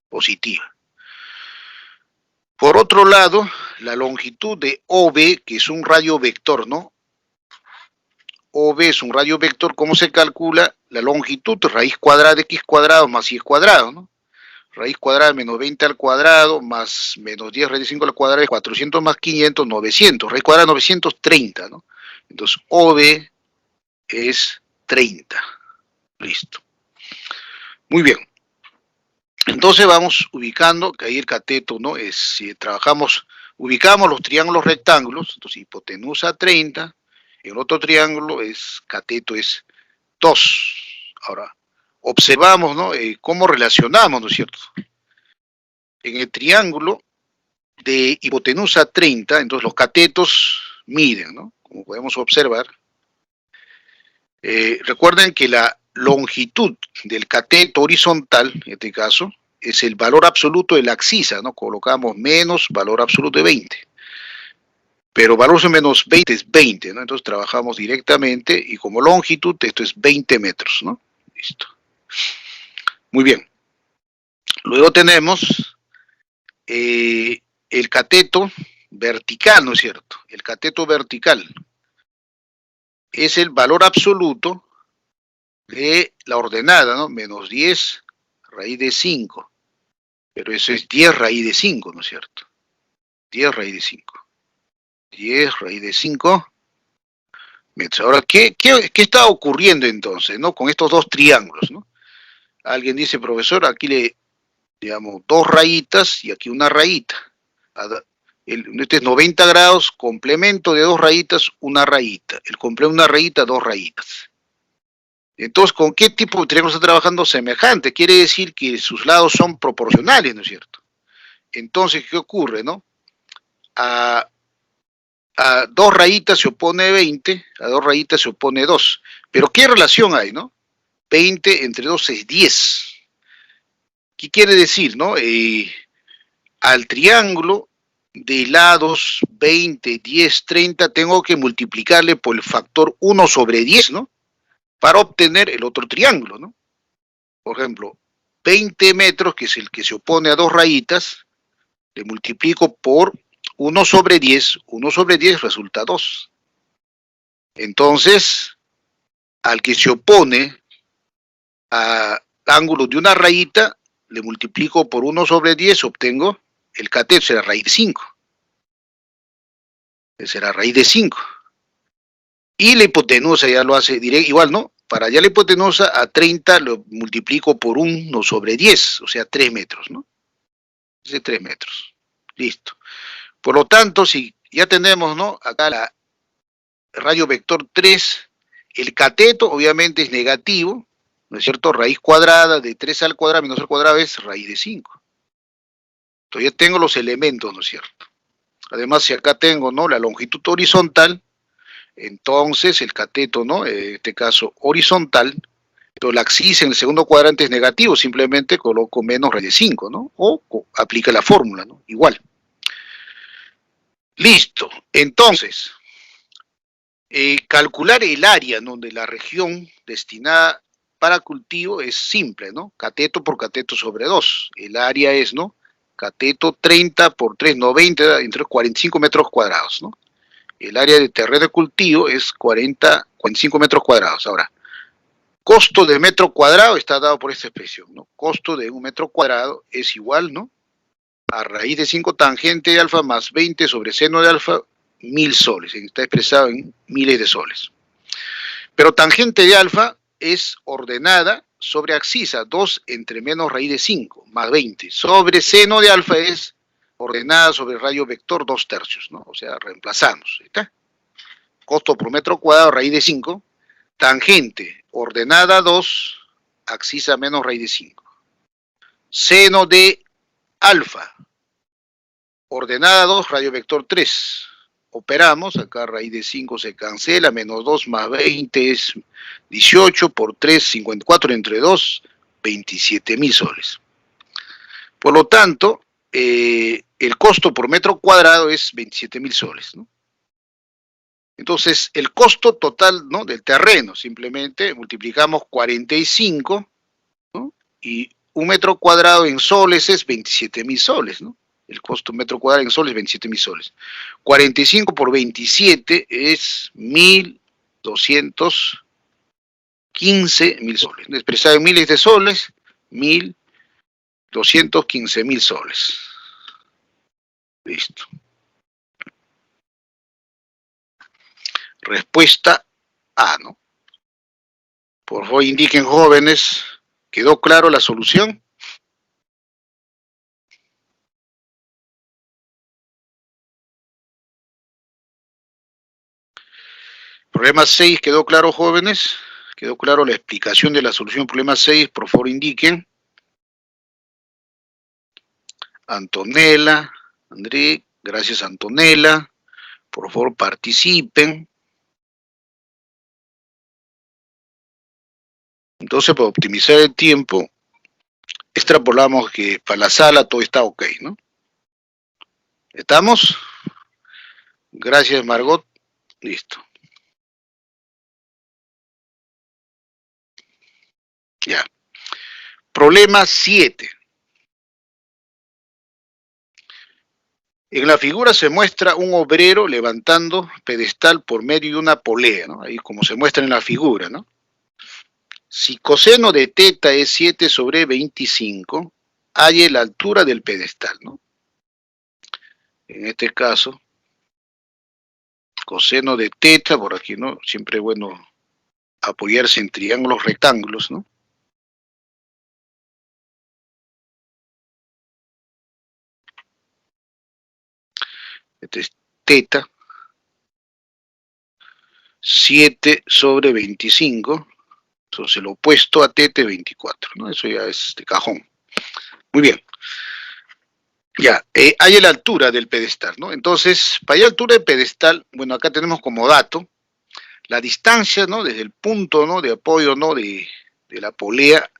positiva. Por otro lado, la longitud de OB, que es un radio vector, ¿no? OB es un radio vector, ¿cómo se calcula? La longitud, raíz cuadrada de x cuadrado más y cuadrado, ¿no? Raíz cuadrada de menos 20 al cuadrado más menos 10 raíz de 5 al cuadrado es 400 más 500, 900. Raíz cuadrada de 930, ¿no? Entonces, OB es 30. Listo. Muy bien. Entonces vamos ubicando, que ahí el cateto, ¿no?, es, si trabajamos, ubicamos los triángulos rectángulos, entonces hipotenusa 30, el otro triángulo es, cateto es 2. Ahora, observamos, ¿no?, cómo relacionamos, ¿no es cierto? En el triángulo de hipotenusa 30, entonces los catetos miden, ¿no?, como podemos observar. Recuerden que la longitud del cateto horizontal, en este caso, es el valor absoluto de la axisa, ¿no? Colocamos menos valor absoluto de 20. Pero valor de menos 20 es 20, ¿no? Entonces trabajamos directamente y como longitud esto es 20 metros, ¿no? Listo. Muy bien. Luego tenemos el cateto vertical, ¿no es cierto? El cateto vertical es el valor absoluto de la ordenada, ¿no? Menos 10 raíz de 5. Pero eso es 10 raíz de 5, ¿no es cierto? 10 raíz de 5. 10 raíz de 5 metros. Ahora, ¿qué está ocurriendo entonces, ¿no?, con estos dos triángulos, ¿no? Alguien dice, profesor, aquí le, digamos, dos rayitas y aquí una rayita. Este es 90 grados, complemento de dos rayitas, una rayita. El complemento de una rayita, dos rayitas. Entonces, ¿con qué tipo de triángulo está trabajando? Semejante. Quiere decir que sus lados son proporcionales, ¿no es cierto? Entonces, ¿qué ocurre, no? A, a dos rayitas se opone 20, a dos rayitas se opone 2. Pero ¿qué relación hay, no? 20 entre 2 es 10. ¿Qué quiere decir, no? Al triángulo de lados 20, 10, 30, tengo que multiplicarle por el factor 1 sobre 10, ¿no? Para obtener el otro triángulo, ¿no? Por ejemplo, 20 metros, que es el que se opone a dos rayitas, le multiplico por 1 sobre 10, 1 sobre 10 resulta 2. Entonces, al que se opone a ángulo de una rayita, le multiplico por 1 sobre 10, obtengo el cateto, será raíz de 5. Será raíz de 5. Y la hipotenusa ya lo hace directo, igual, ¿no? Para allá la hipotenusa a 30 lo multiplico por 1 sobre 10, o sea, 3 metros, ¿no? Es de 3 metros. Listo. Por lo tanto, si ya tenemos, ¿no? Acá la radio vector 3, el cateto obviamente es negativo, ¿no es cierto? Raíz cuadrada de 3 al cuadrado menos al cuadrado es raíz de 5. Entonces ya tengo los elementos, ¿no es cierto? Además, si acá tengo, ¿no? La longitud horizontal, entonces el cateto, ¿no? En este caso horizontal, pero la axis en el segundo cuadrante es negativo, simplemente coloco menos raíz de 5, ¿no? O aplica la fórmula, ¿no? Igual. Listo. Entonces, calcular el área, ¿no? De la región destinada para cultivo es simple, ¿no? Cateto por cateto sobre 2. El área es, ¿no? Cateto 30 por 3, 90, entre 45 metros cuadrados, ¿no? El área de terreno de cultivo es 45 metros cuadrados. Ahora, costo de metro cuadrado está dado por esta expresión, ¿no? Costo de un metro cuadrado es igual, ¿no? A raíz de 5 tangente de alfa más 20 sobre seno de alfa, 1000 soles. Está expresado en miles de soles. Pero tangente de alfa es ordenada sobre abscisa, 2 entre menos raíz de 5, más 20. Sobre seno de alfa es ordenada sobre radio vector 2 tercios, ¿no? O sea, reemplazamos. ¿Está? Costo por metro cuadrado, raíz de 5. Tangente ordenada 2, abscisa menos raíz de 5. Seno de alfa, ordenada 2, radio vector 3. Operamos, acá raíz de 5 se cancela, menos 2 más 20 es 18, por 3, 54, entre 2, 27.000 soles. Por lo tanto, el costo por metro cuadrado es 27.000 soles, ¿no? Entonces, el costo total, ¿no? Del terreno, simplemente multiplicamos 45, ¿no? Y un metro cuadrado en soles es 27.000 soles, ¿no? El costo metro cuadrado en soles es 27.000 soles. 45 por 27 es 1.215.000 soles. Expresado en miles de soles, 1.215.000 soles. Listo. Respuesta A, ¿no? Por favor, indiquen, jóvenes, ¿quedó claro la solución? Problema 6, ¿quedó claro, jóvenes? ¿Quedó claro la explicación de la solución? Problema 6, por favor, indiquen. Antonella, André, gracias Antonella. Por favor, participen. Entonces, para optimizar el tiempo, extrapolamos que para la sala todo está ok, ¿no? ¿Estamos? Gracias, Margot. Listo. Ya. Problema 7. En la figura se muestra un obrero levantando pedestal por medio de una polea, ¿no? Ahí como se muestra en la figura, ¿no? Si coseno de teta es 7 sobre 25, halle la altura del pedestal, ¿no? En este caso, coseno de teta, por aquí, ¿no? Siempre es bueno apoyarse en triángulos rectángulos, ¿no? Este es teta, 7 sobre 25, entonces lo opuesto a teta es 24, ¿no? Eso ya es de cajón. Muy bien. Ya, hay la altura del pedestal, ¿no? Entonces, para la altura del pedestal, bueno, acá tenemos como dato la distancia, ¿no? Desde el punto, ¿no? De apoyo, ¿no? De la polea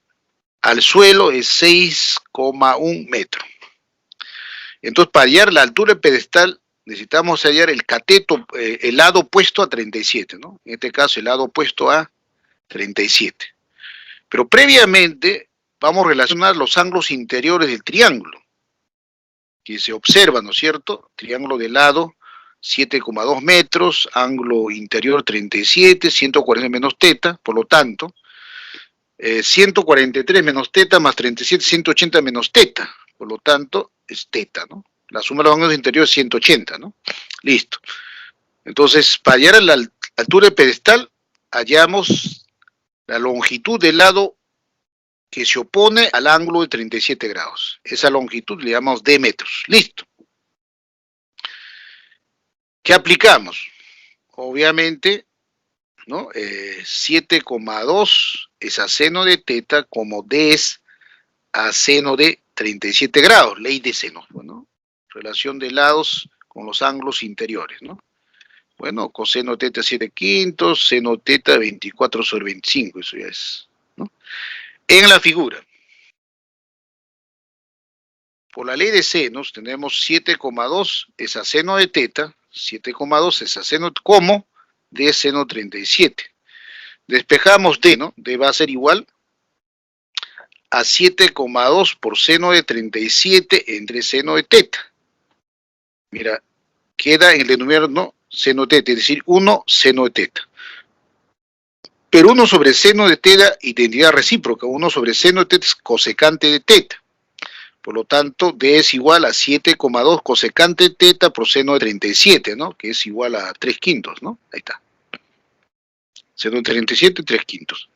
al suelo es 6,1 metros. Entonces, para hallar la altura del pedestal, necesitamos hallar el cateto, el lado opuesto a 37, ¿no? En este caso, el lado opuesto a 37. Pero previamente, vamos a relacionar los ángulos interiores del triángulo, que se observa, ¿no es cierto? Triángulo de lado, 7,2 metros, ángulo interior 37, 140 menos teta, por lo tanto, 143 menos teta más 37, 180 menos teta, por lo tanto, es teta, ¿no? La suma de los ángulos interiores es 180, ¿no? Listo. Entonces, para hallar a la altura del pedestal, hallamos la longitud del lado que se opone al ángulo de 37 grados. Esa longitud le llamamos d metros. Listo. ¿Qué aplicamos? Obviamente, ¿no? 7,2 es a seno de teta, como d es a seno de 37 grados, ley de senos, ¿no? Relación de lados con los ángulos interiores, ¿no? Bueno, coseno teta 7 quintos, seno teta 24 sobre 25, eso ya es, ¿no? En la figura, por la ley de senos, tenemos 7,2 es a seno de teta, 7,2 es a seno como de seno 37. Despejamos d, ¿no? D va a ser igual a 7,2 por seno de 37 entre seno de teta. Mira, queda en el denominador, ¿no? Seno teta, es decir, 1 seno de teta. Pero 1 sobre seno de teta, identidad recíproca, 1 sobre seno de teta es cosecante de teta. Por lo tanto, D es igual a 7,2 cosecante de teta por seno de 37, ¿no? Que es igual a 3 quintos, ¿no? Ahí está. Seno de 37, 3 quintos.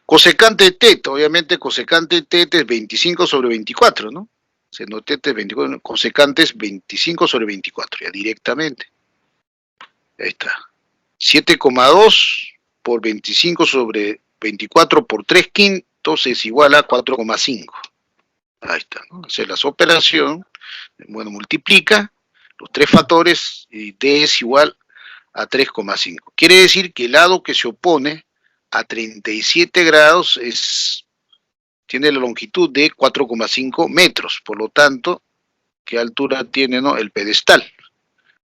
Cosecante de teta, obviamente cosecante de teta es 25 sobre 24, ¿no? Seno de teta es 24, cosecante es 25 sobre 24, ya directamente. Ahí está. 7,2 por 25 sobre 24 por 3 quintos es igual a 4,5. Ahí está, ¿no? Hacer las operaciones, bueno, multiplica los tres factores y d es igual a 3,5. Quiere decir que el lado que se opone a 37 grados tiene la longitud de 4,5 metros. Por lo tanto, ¿qué altura tiene, no? El pedestal?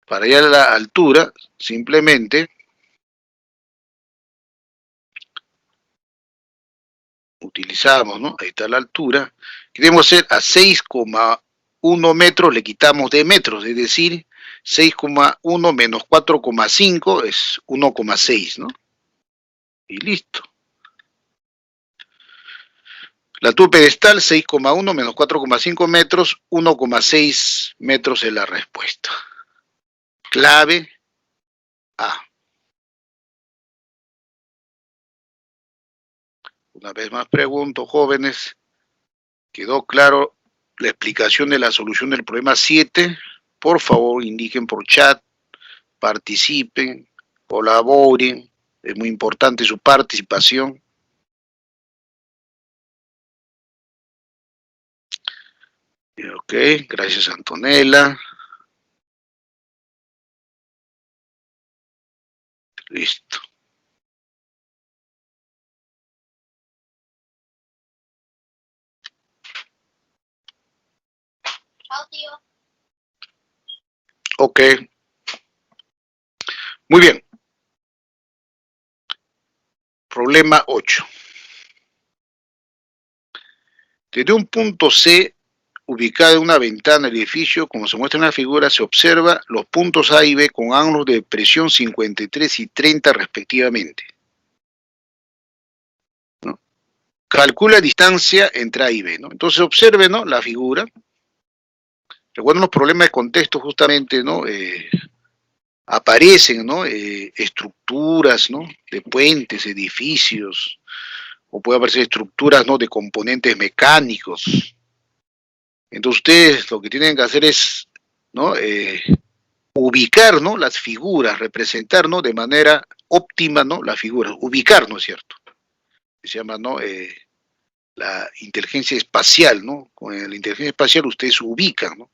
Para hallar la altura, simplemente utilizamos, ¿no? Ahí está la altura. Queremos hacer a 6,1 metros, le quitamos de metros, es decir, 6,1 menos 4,5 es 1,6, ¿no? Y listo. La altura pedestal, 6,1 menos 4,5 metros, 1,6 metros es la respuesta. Clave A. Una vez más pregunto, jóvenes, ¿quedó claro la explicación de la solución del problema 7? Por favor, indiquen por chat, participen, colaboren, es muy importante su participación. Ok, gracias Antonella. Listo. Ok. Muy bien. Problema 8. Desde un punto C, ubicado en una ventana del edificio, como se muestra en la figura, se observa los puntos A y B con ángulos de presión 53 y 30 respectivamente. ¿No? Calcula distancia entre A y B, ¿no? Entonces observe, ¿no? La figura. Recuerden los problemas de contexto justamente, ¿no? Aparecen, ¿no? Estructuras, ¿no? De puentes, edificios, o puede aparecer estructuras, ¿no? De componentes mecánicos. Entonces ustedes lo que tienen que hacer es, ¿no? ubicar, ¿no?, las figuras, representar, ¿no?, de manera óptima, ¿no?, las figuras, ubicar, ¿no es cierto? Se llama, ¿no?, la inteligencia espacial, ¿no? Con la inteligencia espacial ustedes ubican, ¿no?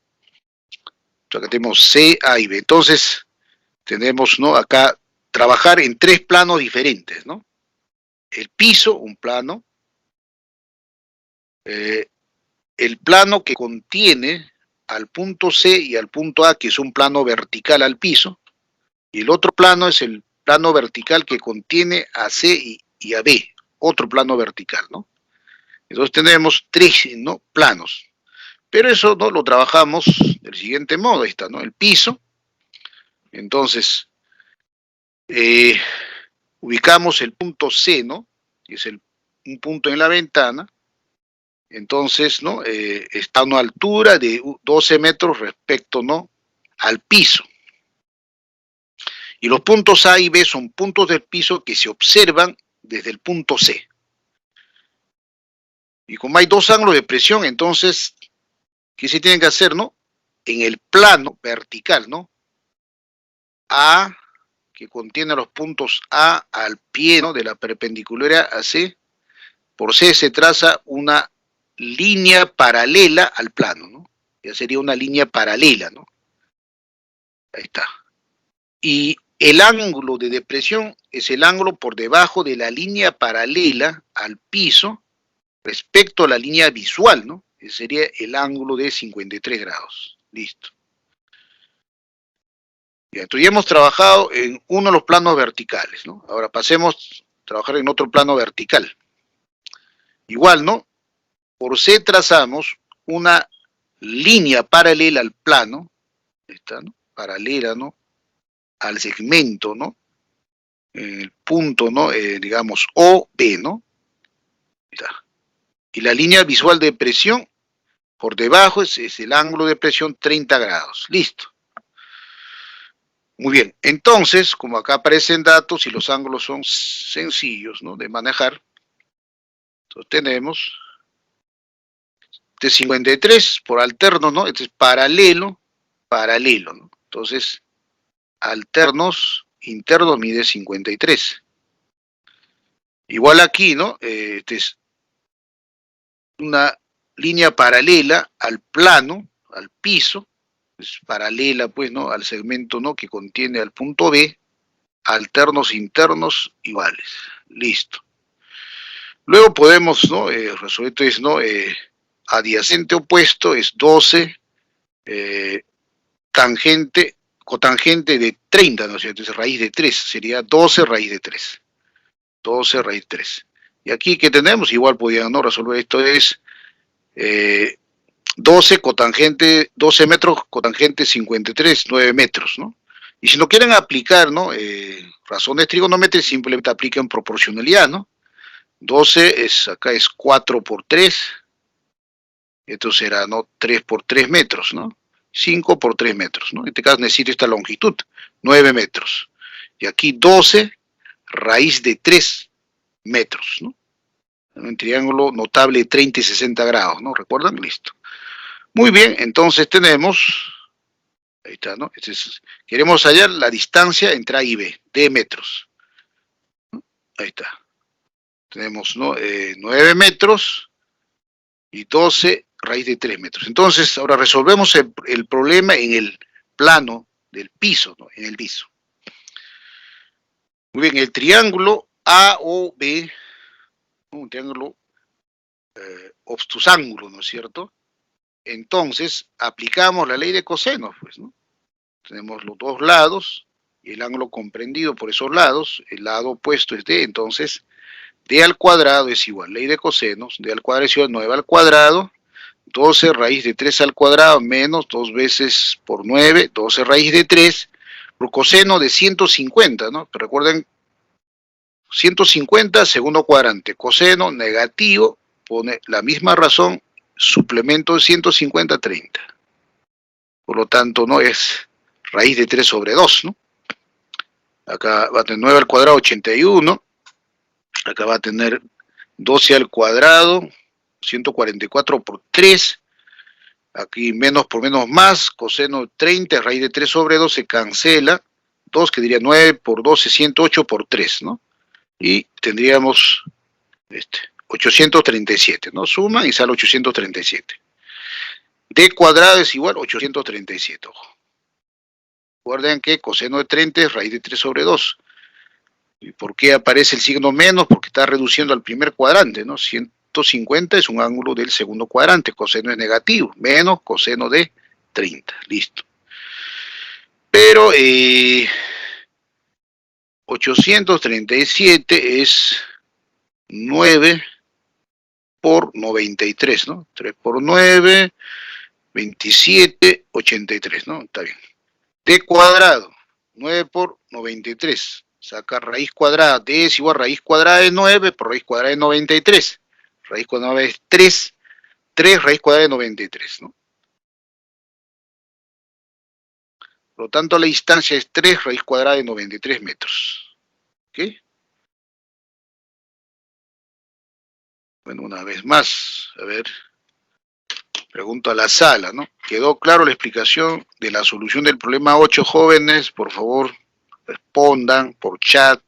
Entonces, acá tenemos C, A y B. Entonces, tenemos, ¿no?, acá trabajar en 3 planos diferentes, ¿no? El piso, un plano, el plano que contiene al punto C y al punto A, que es un plano vertical al piso, y el otro plano es el plano vertical que contiene a C y a B, otro plano vertical, ¿no? Entonces tenemos 3, ¿no?, planos. Pero eso, ¿no?, lo trabajamos del siguiente modo, ahí está, ¿no? El piso. Entonces, ubicamos el punto C, ¿no?, que es un punto en la ventana. Entonces, ¿no?, está a una altura de 12 metros respecto, ¿no?, al piso. Y los puntos A y B son puntos del piso que se observan desde el punto C. Y como hay 2 ángulos de presión, entonces, ¿qué se tiene que hacer, no? En el plano vertical, ¿no?, A, que contiene los puntos A al pie, ¿no?, de la perpendicular a C, por C se traza una línea paralela al plano, ¿no? Ya sería una línea paralela, ¿no? Ahí está. Y el ángulo de depresión es el ángulo por debajo de la línea paralela al piso respecto a la línea visual, ¿no? Ese sería el ángulo de 53 grados. Listo. Ya, entonces ya hemos trabajado en uno de los planos verticales, ¿no? Ahora pasemos a trabajar en otro plano vertical. Igual, ¿no? Por C trazamos una línea paralela al plano, ¿está, no?, paralela, ¿no?, al segmento, ¿no?, el punto, ¿no?, digamos O, B, ¿no? Está. Y la línea visual de presión por debajo es el ángulo de presión 30 grados. Listo. Muy bien. Entonces, como acá aparecen datos y los ángulos son sencillos, ¿no?, de manejar, entonces tenemos de 53 por alterno, ¿no? Este es paralelo, paralelo, ¿no? Entonces, alternos, internos mide 53. Igual aquí, ¿no? Este es una línea paralela al plano, al piso, es paralela, pues, ¿no?, al segmento, ¿no?, que contiene al punto B, alternos internos iguales. Listo. Luego podemos, ¿no?, resolver esto, ¿no? Adyacente opuesto es 12, tangente, cotangente de 30, ¿no es cierto? Es raíz de 3, sería 12 raíz de 3. 12 raíz de 3. Y aquí que tenemos, igual podían, ¿no?, resolver esto, es 12 cotangente, 12 metros cotangente 53, 9 metros, ¿no? Y si no quieren aplicar, ¿no?, razones trigonométricas, simplemente aplican proporcionalidad, ¿no? 12 es, acá es 4 por 3, esto será, ¿no?, 3 por 3 metros, ¿no? 5 por 3 metros, ¿no? En este caso necesito esta longitud, 9 metros. Y aquí 12 raíz de 3 metros, ¿no? Un triángulo notable de 30 y 60 grados, ¿no? ¿Recuerdan? Listo. Muy bien, entonces tenemos, ahí está, ¿no? Queremos hallar la distancia entre A y B, de metros. Ahí está. Tenemos, ¿no?, 9 metros y 12 raíz de 3 metros. Entonces, ahora resolvemos el problema en el plano del piso, ¿no?, en el piso. Muy bien, el triángulo AOB, un triángulo obtusángulo, ¿no es cierto? Entonces, aplicamos la ley de cosenos, pues, ¿no? Tenemos los dos lados y el ángulo comprendido por esos lados, el lado opuesto es D, entonces D al cuadrado es igual, ley de cosenos, D al cuadrado es igual 9 al cuadrado, 12 raíz de 3 al cuadrado menos 2 veces por 9, 12 raíz de 3, por coseno de 150, ¿no? Pero recuerden, 150 segundo cuadrante, coseno negativo, pone la misma razón, suplemento de 150, 30. Por lo tanto, no es raíz de 3 sobre 2, ¿no? Acá va a tener 9 al cuadrado, 81. Acá va a tener 12 al cuadrado, 144 por 3. Aquí menos por menos más, coseno de 30, raíz de 3 sobre 2 se cancela. 2, que diría 9 por 12, 108 por 3, ¿no? Y tendríamos 837, ¿no? Suma y sale 837. D cuadrado es igual a 837, ojo. Recuerden que coseno de 30 es raíz de 3 sobre 2. ¿Y por qué aparece el signo menos? Porque está reduciendo al primer cuadrante, ¿no? 150 es un ángulo del segundo cuadrante, coseno es negativo, menos coseno de 30, listo. Pero 837 es 9 por 93, ¿no? 3 por 9, 27, 83, ¿no? Está bien. D cuadrado, 9 por 93. Saca raíz cuadrada. D es igual a raíz cuadrada de 9 por raíz cuadrada de 93. Raíz cuadrada es 3. 3 raíz cuadrada de 93, ¿no? Por lo tanto, la distancia es 3 raíz cuadrada de 93 metros. ¿Ok? Bueno, una vez más, a ver, pregunto a la sala, ¿no? ¿Quedó claro la explicación de la solución del problema 8, jóvenes? Por favor, respondan por chat.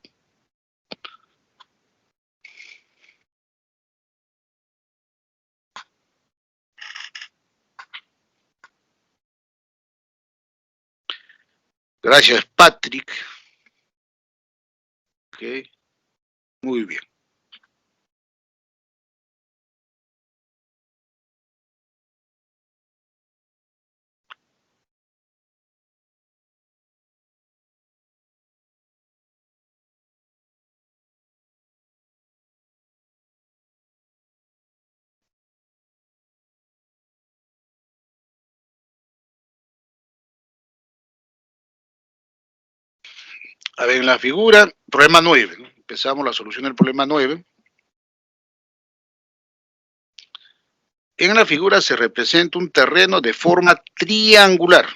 Gracias, Patrick. Ok, muy bien. A ver, en la figura, problema 9, ¿no? Empezamos la solución del problema 9. En la figura se representa un terreno de forma triangular.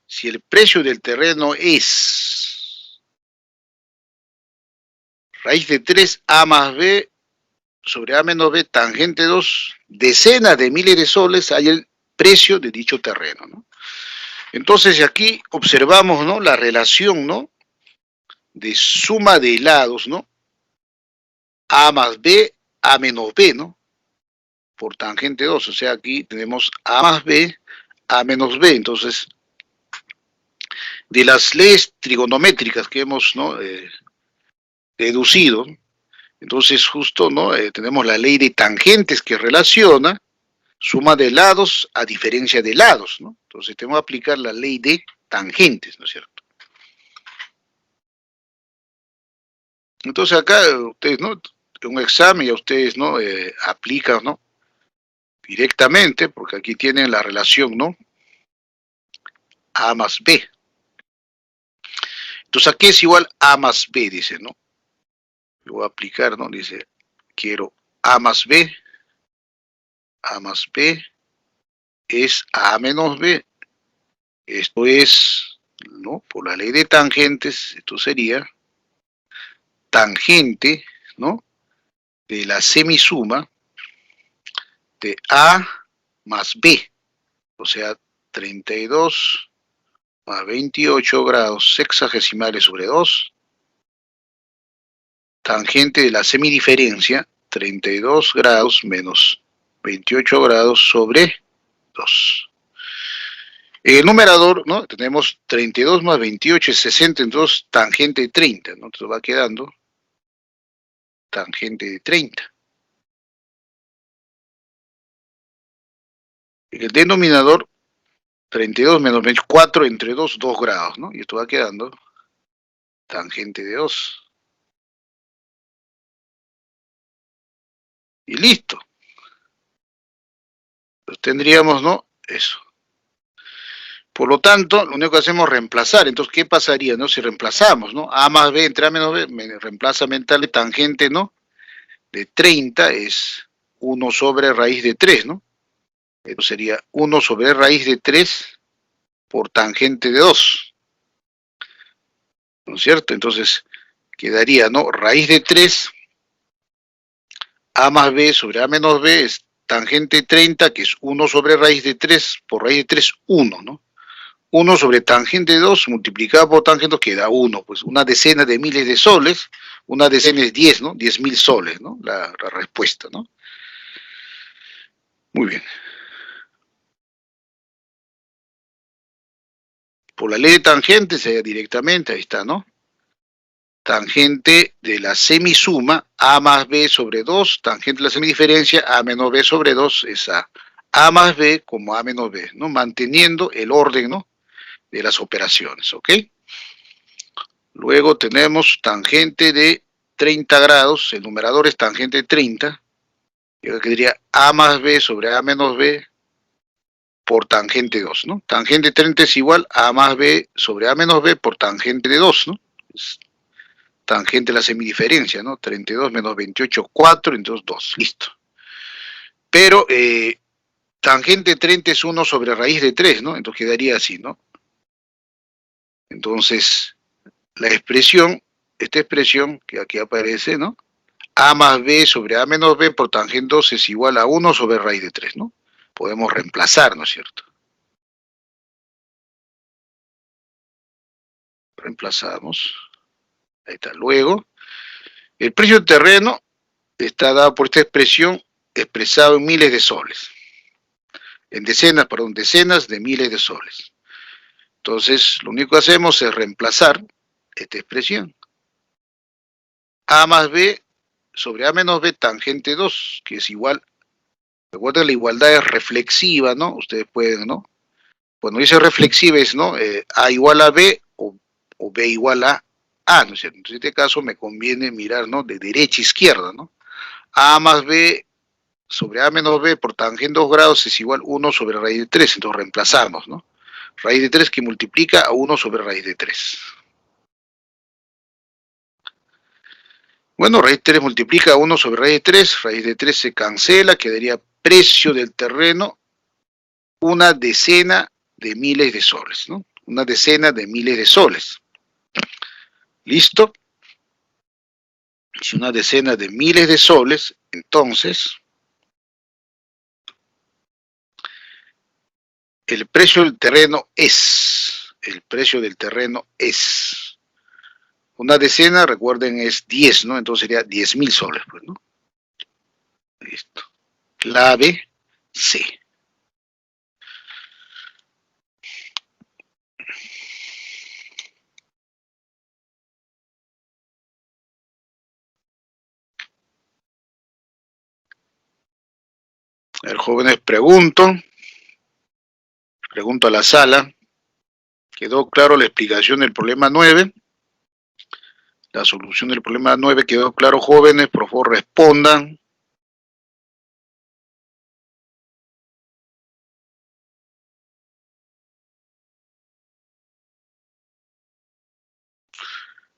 Si el precio del terreno es raíz de 3a más b sobre a menos b tangente 2, decenas de miles de soles hay el precio de dicho terreno, ¿no? Entonces aquí observamos, ¿no?, la relación, ¿no?, de suma de lados, ¿no?, a más b, a menos b, ¿no?, por tangente 2. O sea, aquí tenemos a más b, a menos b. Entonces, de las leyes trigonométricas que hemos, ¿no?, deducido, entonces justo, ¿no?, tenemos la ley de tangentes que relaciona suma de lados a diferencia de lados, ¿no? Entonces tenemos que aplicar la ley de tangentes, ¿no es cierto? Entonces acá ustedes, ¿no?, en un examen ya ustedes, ¿no?, aplican, ¿no?, directamente, porque aquí tienen la relación, ¿no?, a más b. Entonces aquí es igual a más b, dice, ¿no? Yo voy a aplicar, ¿no? Dice, quiero a más b es a menos b. Esto es, ¿no?, por la ley de tangentes, esto sería tangente, ¿no?, de la semisuma de A más B, o sea, 32 más 28 grados sexagesimales sobre 2, tangente de la semidiferencia, 32 grados menos 28 grados sobre 2. En el numerador, ¿no?, tenemos 32 más 28 es 60, entonces tangente de 30, ¿no? Entonces va quedando tangente de 30. En el denominador, 32 menos 24 entre 2, 2 grados, ¿no? Y esto va quedando tangente de 2. Y listo. Pues tendríamos, ¿no?, eso. Por lo tanto, lo único que hacemos es reemplazar. Entonces, ¿qué pasaría, no? Si reemplazamos, ¿no? A más B entre A menos B, me reemplaza mental tangente, ¿no?, de 30 es 1 sobre raíz de 3, ¿no? Esto sería 1 sobre raíz de 3 por tangente de 2. ¿No es cierto? Entonces, quedaría, ¿no?, raíz de 3, A más B sobre A menos B es tangente 30, que es 1 sobre raíz de 3, por raíz de 3, 1, ¿no? 1 sobre tangente 2 multiplicado por tangente 2 queda 1, pues una decena de miles de soles, una decena es 10, ¿no? 10.000 soles, ¿no? La respuesta, ¿no? Muy bien. Por la ley de tangente se da directamente, ahí está, ¿no? Tangente de la semisuma, A más B sobre 2, tangente de la semidiferencia, A menos B sobre 2 es A más B como A menos B, ¿no? Manteniendo el orden, ¿no? De las operaciones, ¿ok? Luego tenemos tangente de 30 grados, el numerador es tangente de 30, yo quedaría A más B sobre A menos B por tangente 2, ¿no? Tangente 30 es igual a más B sobre A menos B por tangente de 2, ¿no? Es tangente de la semidiferencia, ¿no? 32 menos 28, 4, entonces 2, listo. Pero tangente 30 es 1 sobre raíz de 3, ¿no? Entonces quedaría así, ¿no? Entonces, la expresión, esta expresión que aquí aparece, ¿no? A más B sobre A menos B por tangente 2 es igual a 1 sobre raíz de 3, ¿no? Podemos reemplazar, ¿no es cierto? Reemplazamos. Ahí está. Luego, el precio del terreno está dado por esta expresión expresado en miles de soles. En decenas, perdón, decenas de miles de soles. Entonces, lo único que hacemos es reemplazar esta expresión. A más B sobre A menos B tangente 2, que es igual. Recuerden, la igualdad es reflexiva, ¿no? Ustedes pueden, ¿no? Cuando dice reflexiva es, ¿no? A igual a B o B igual a A, ¿no es cierto? Entonces, en este caso me conviene mirar, ¿no? De derecha a izquierda, ¿no? A más B sobre A menos B por tangente 2 grados es igual a 1 sobre raíz de 3, entonces reemplazamos, ¿no? Raíz de 3 que multiplica a 1 sobre raíz de 3. Bueno, raíz de 3 multiplica a 1 sobre raíz de 3 se cancela, quedaría precio del terreno, una decena de miles de soles, ¿no? Una decena de miles de soles. ¿Listo? Si una decena de miles de soles, entonces el precio del terreno es, una decena, recuerden, es 10, ¿no? Entonces sería 10.000 soles, pues, ¿no? Listo. Clave C. A ver, jóvenes, pregunto a la sala. ¿Quedó claro la explicación del problema 9? La solución del problema 9 quedó claro, jóvenes, por favor respondan.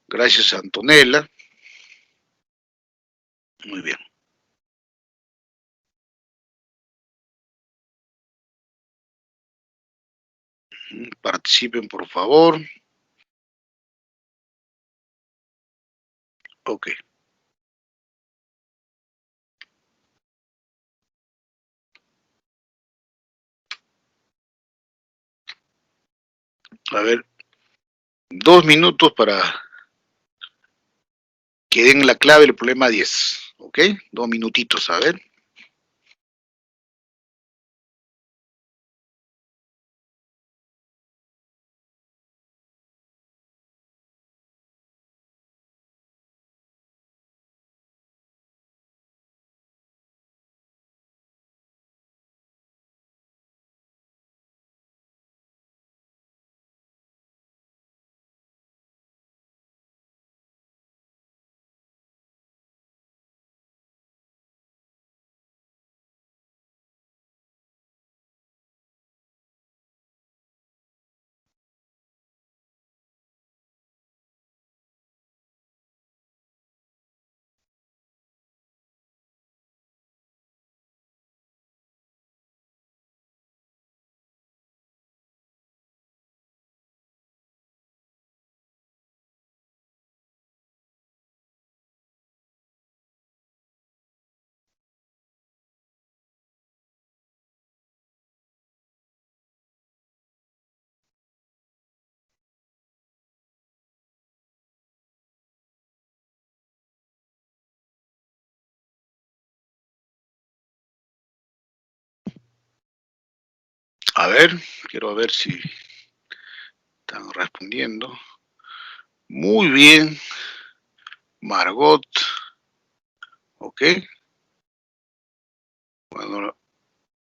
Gracias, Antonella. Muy bien. Participen, por favor. Ok. A ver, 2 minutos para que den la clave del problema 10. ¿Ok? 2 minutitos, a ver. A ver, quiero ver si están respondiendo. Muy bien, Margot. Ok. Bueno,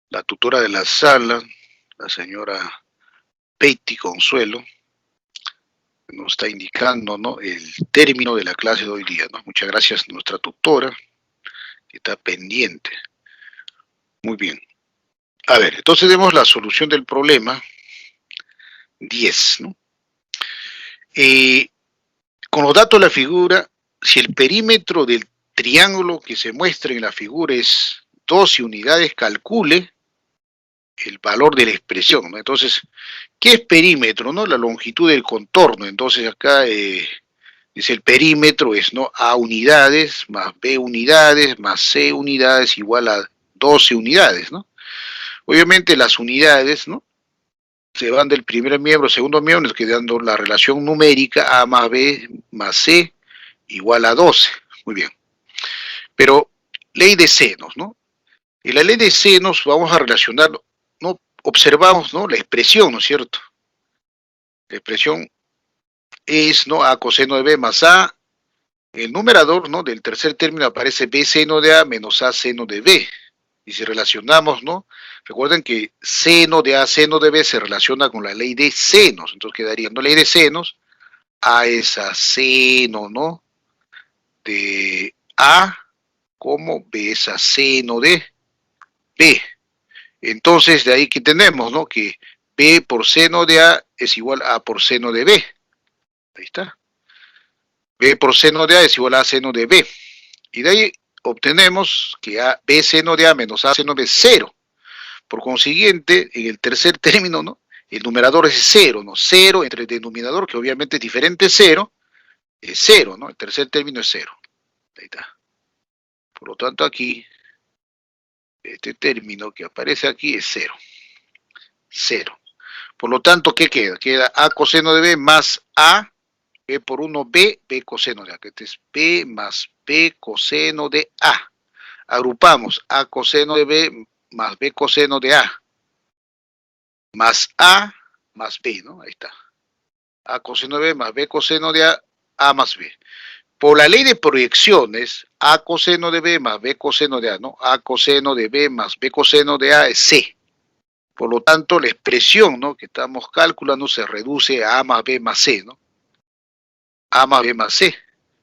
la tutora de la sala, la señora Betty Consuelo, nos está indicando, ¿no?, el término de la clase de hoy día, ¿no? Muchas gracias a nuestra tutora, que está pendiente. Muy bien. A ver, entonces vemos la solución del problema 10, ¿no? Con los datos de la figura, si el perímetro del triángulo que se muestra en la figura es 12 unidades, calcule el valor de la expresión, ¿no? Entonces, ¿qué es perímetro, no? La longitud del contorno. Entonces acá dice el perímetro es, ¿no?, A unidades más B unidades más C unidades igual a 12 unidades, ¿no? Obviamente las unidades, ¿no?, se van del primer miembro, segundo miembro, quedando la relación numérica A más B más C igual a 12. Muy bien. Pero ley de senos, ¿no? En la ley de senos vamos a relacionarlo, ¿no? Observamos, ¿no?, la expresión, ¿no es cierto? La expresión es, ¿no?, A coseno de B más A. El numerador, ¿no?, del tercer término aparece B seno de A menos A seno de B. Y si relacionamos, ¿no?, recuerden que seno de A seno de B se relaciona con la ley de senos. Entonces quedaría, ¿no?, ley de senos, A es a seno, ¿no?, de A, como B es a seno de B. Entonces de ahí que tenemos, ¿no?, que B por seno de A es igual a A por seno de B. Ahí está. B por seno de A es igual a seno de B. Y de ahí obtenemos que B seno de A menos A seno de B es 0. Por consiguiente, en el tercer término, ¿no?, el numerador es 0, ¿no? 0 entre el denominador, que obviamente es diferente 0, es 0, ¿no? El tercer término es 0. Ahí está. Por lo tanto, aquí, este término que aparece aquí es 0. 0. Por lo tanto, ¿qué queda? Queda A coseno de B más A, B por 1, B coseno de A. Este es B más B coseno de A. Agrupamos A coseno de B más B coseno de A. Más A más B, ¿no? Ahí está. A coseno de B más B coseno de A, A más B. Por la ley de proyecciones, A coseno de B más B coseno de A, ¿no? A coseno de B más B coseno de A es C. Por lo tanto, la expresión, ¿no?, que estamos calculando se reduce a A más B más C, ¿no? A más B más C.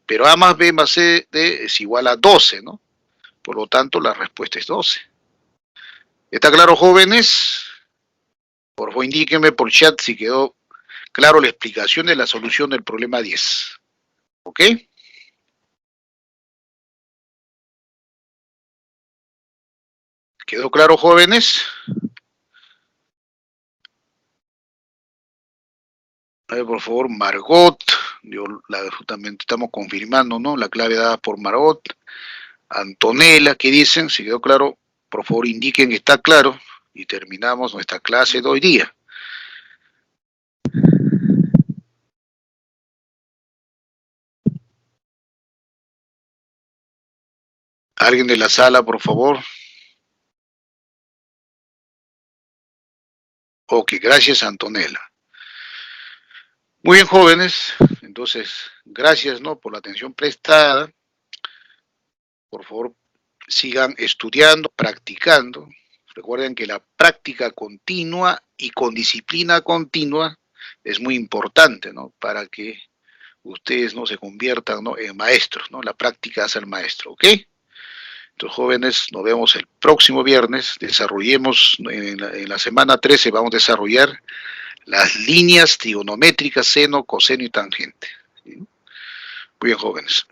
Pero A más B más C es igual a 12, ¿no? Por lo tanto, la respuesta es 12. ¿Está claro, jóvenes? Por favor, indíquenme por chat si quedó claro la explicación de la solución del problema 10. ¿Ok? ¿Quedó claro, jóvenes? A ver, por favor, Margot. Justamente estamos confirmando, ¿no?, la clave dada por Margot. Antonella, ¿qué dicen? Si quedó claro, por favor, indiquen que está claro. Y terminamos nuestra clase de hoy día. ¿Alguien de la sala, por favor? Ok, gracias, Antonella. Muy bien, jóvenes. Entonces, gracias, ¿no?, por la atención prestada. Por favor, sigan estudiando, practicando. Recuerden que la práctica continua y con disciplina continua es muy importante, ¿no?, para que ustedes no se conviertan, ¿no?, en maestros, ¿no? La práctica hace al maestro, ¿ok? Entonces, jóvenes, nos vemos el próximo viernes. Desarrollemos, en la semana 13 vamos a desarrollar las líneas trigonométricas, seno, coseno y tangente. ¿Sí? Muy bien, jóvenes.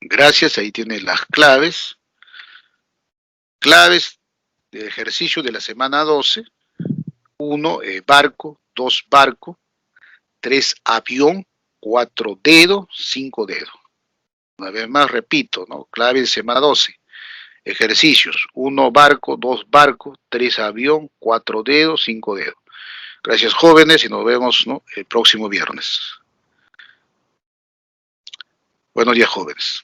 Gracias, ahí tienen las claves. Claves de ejercicio de la semana 12. 1, barco. 2, barco. 3, avión. 4, dedo. 5, dedo. Una vez más repito, ¿no? Clave de semana 12. Ejercicios: 1, barco. 2, barco. 3, avión. 4, dedo. 5, dedo. Gracias, jóvenes, y nos vemos, ¿no?, el próximo viernes. Buenos días, jóvenes.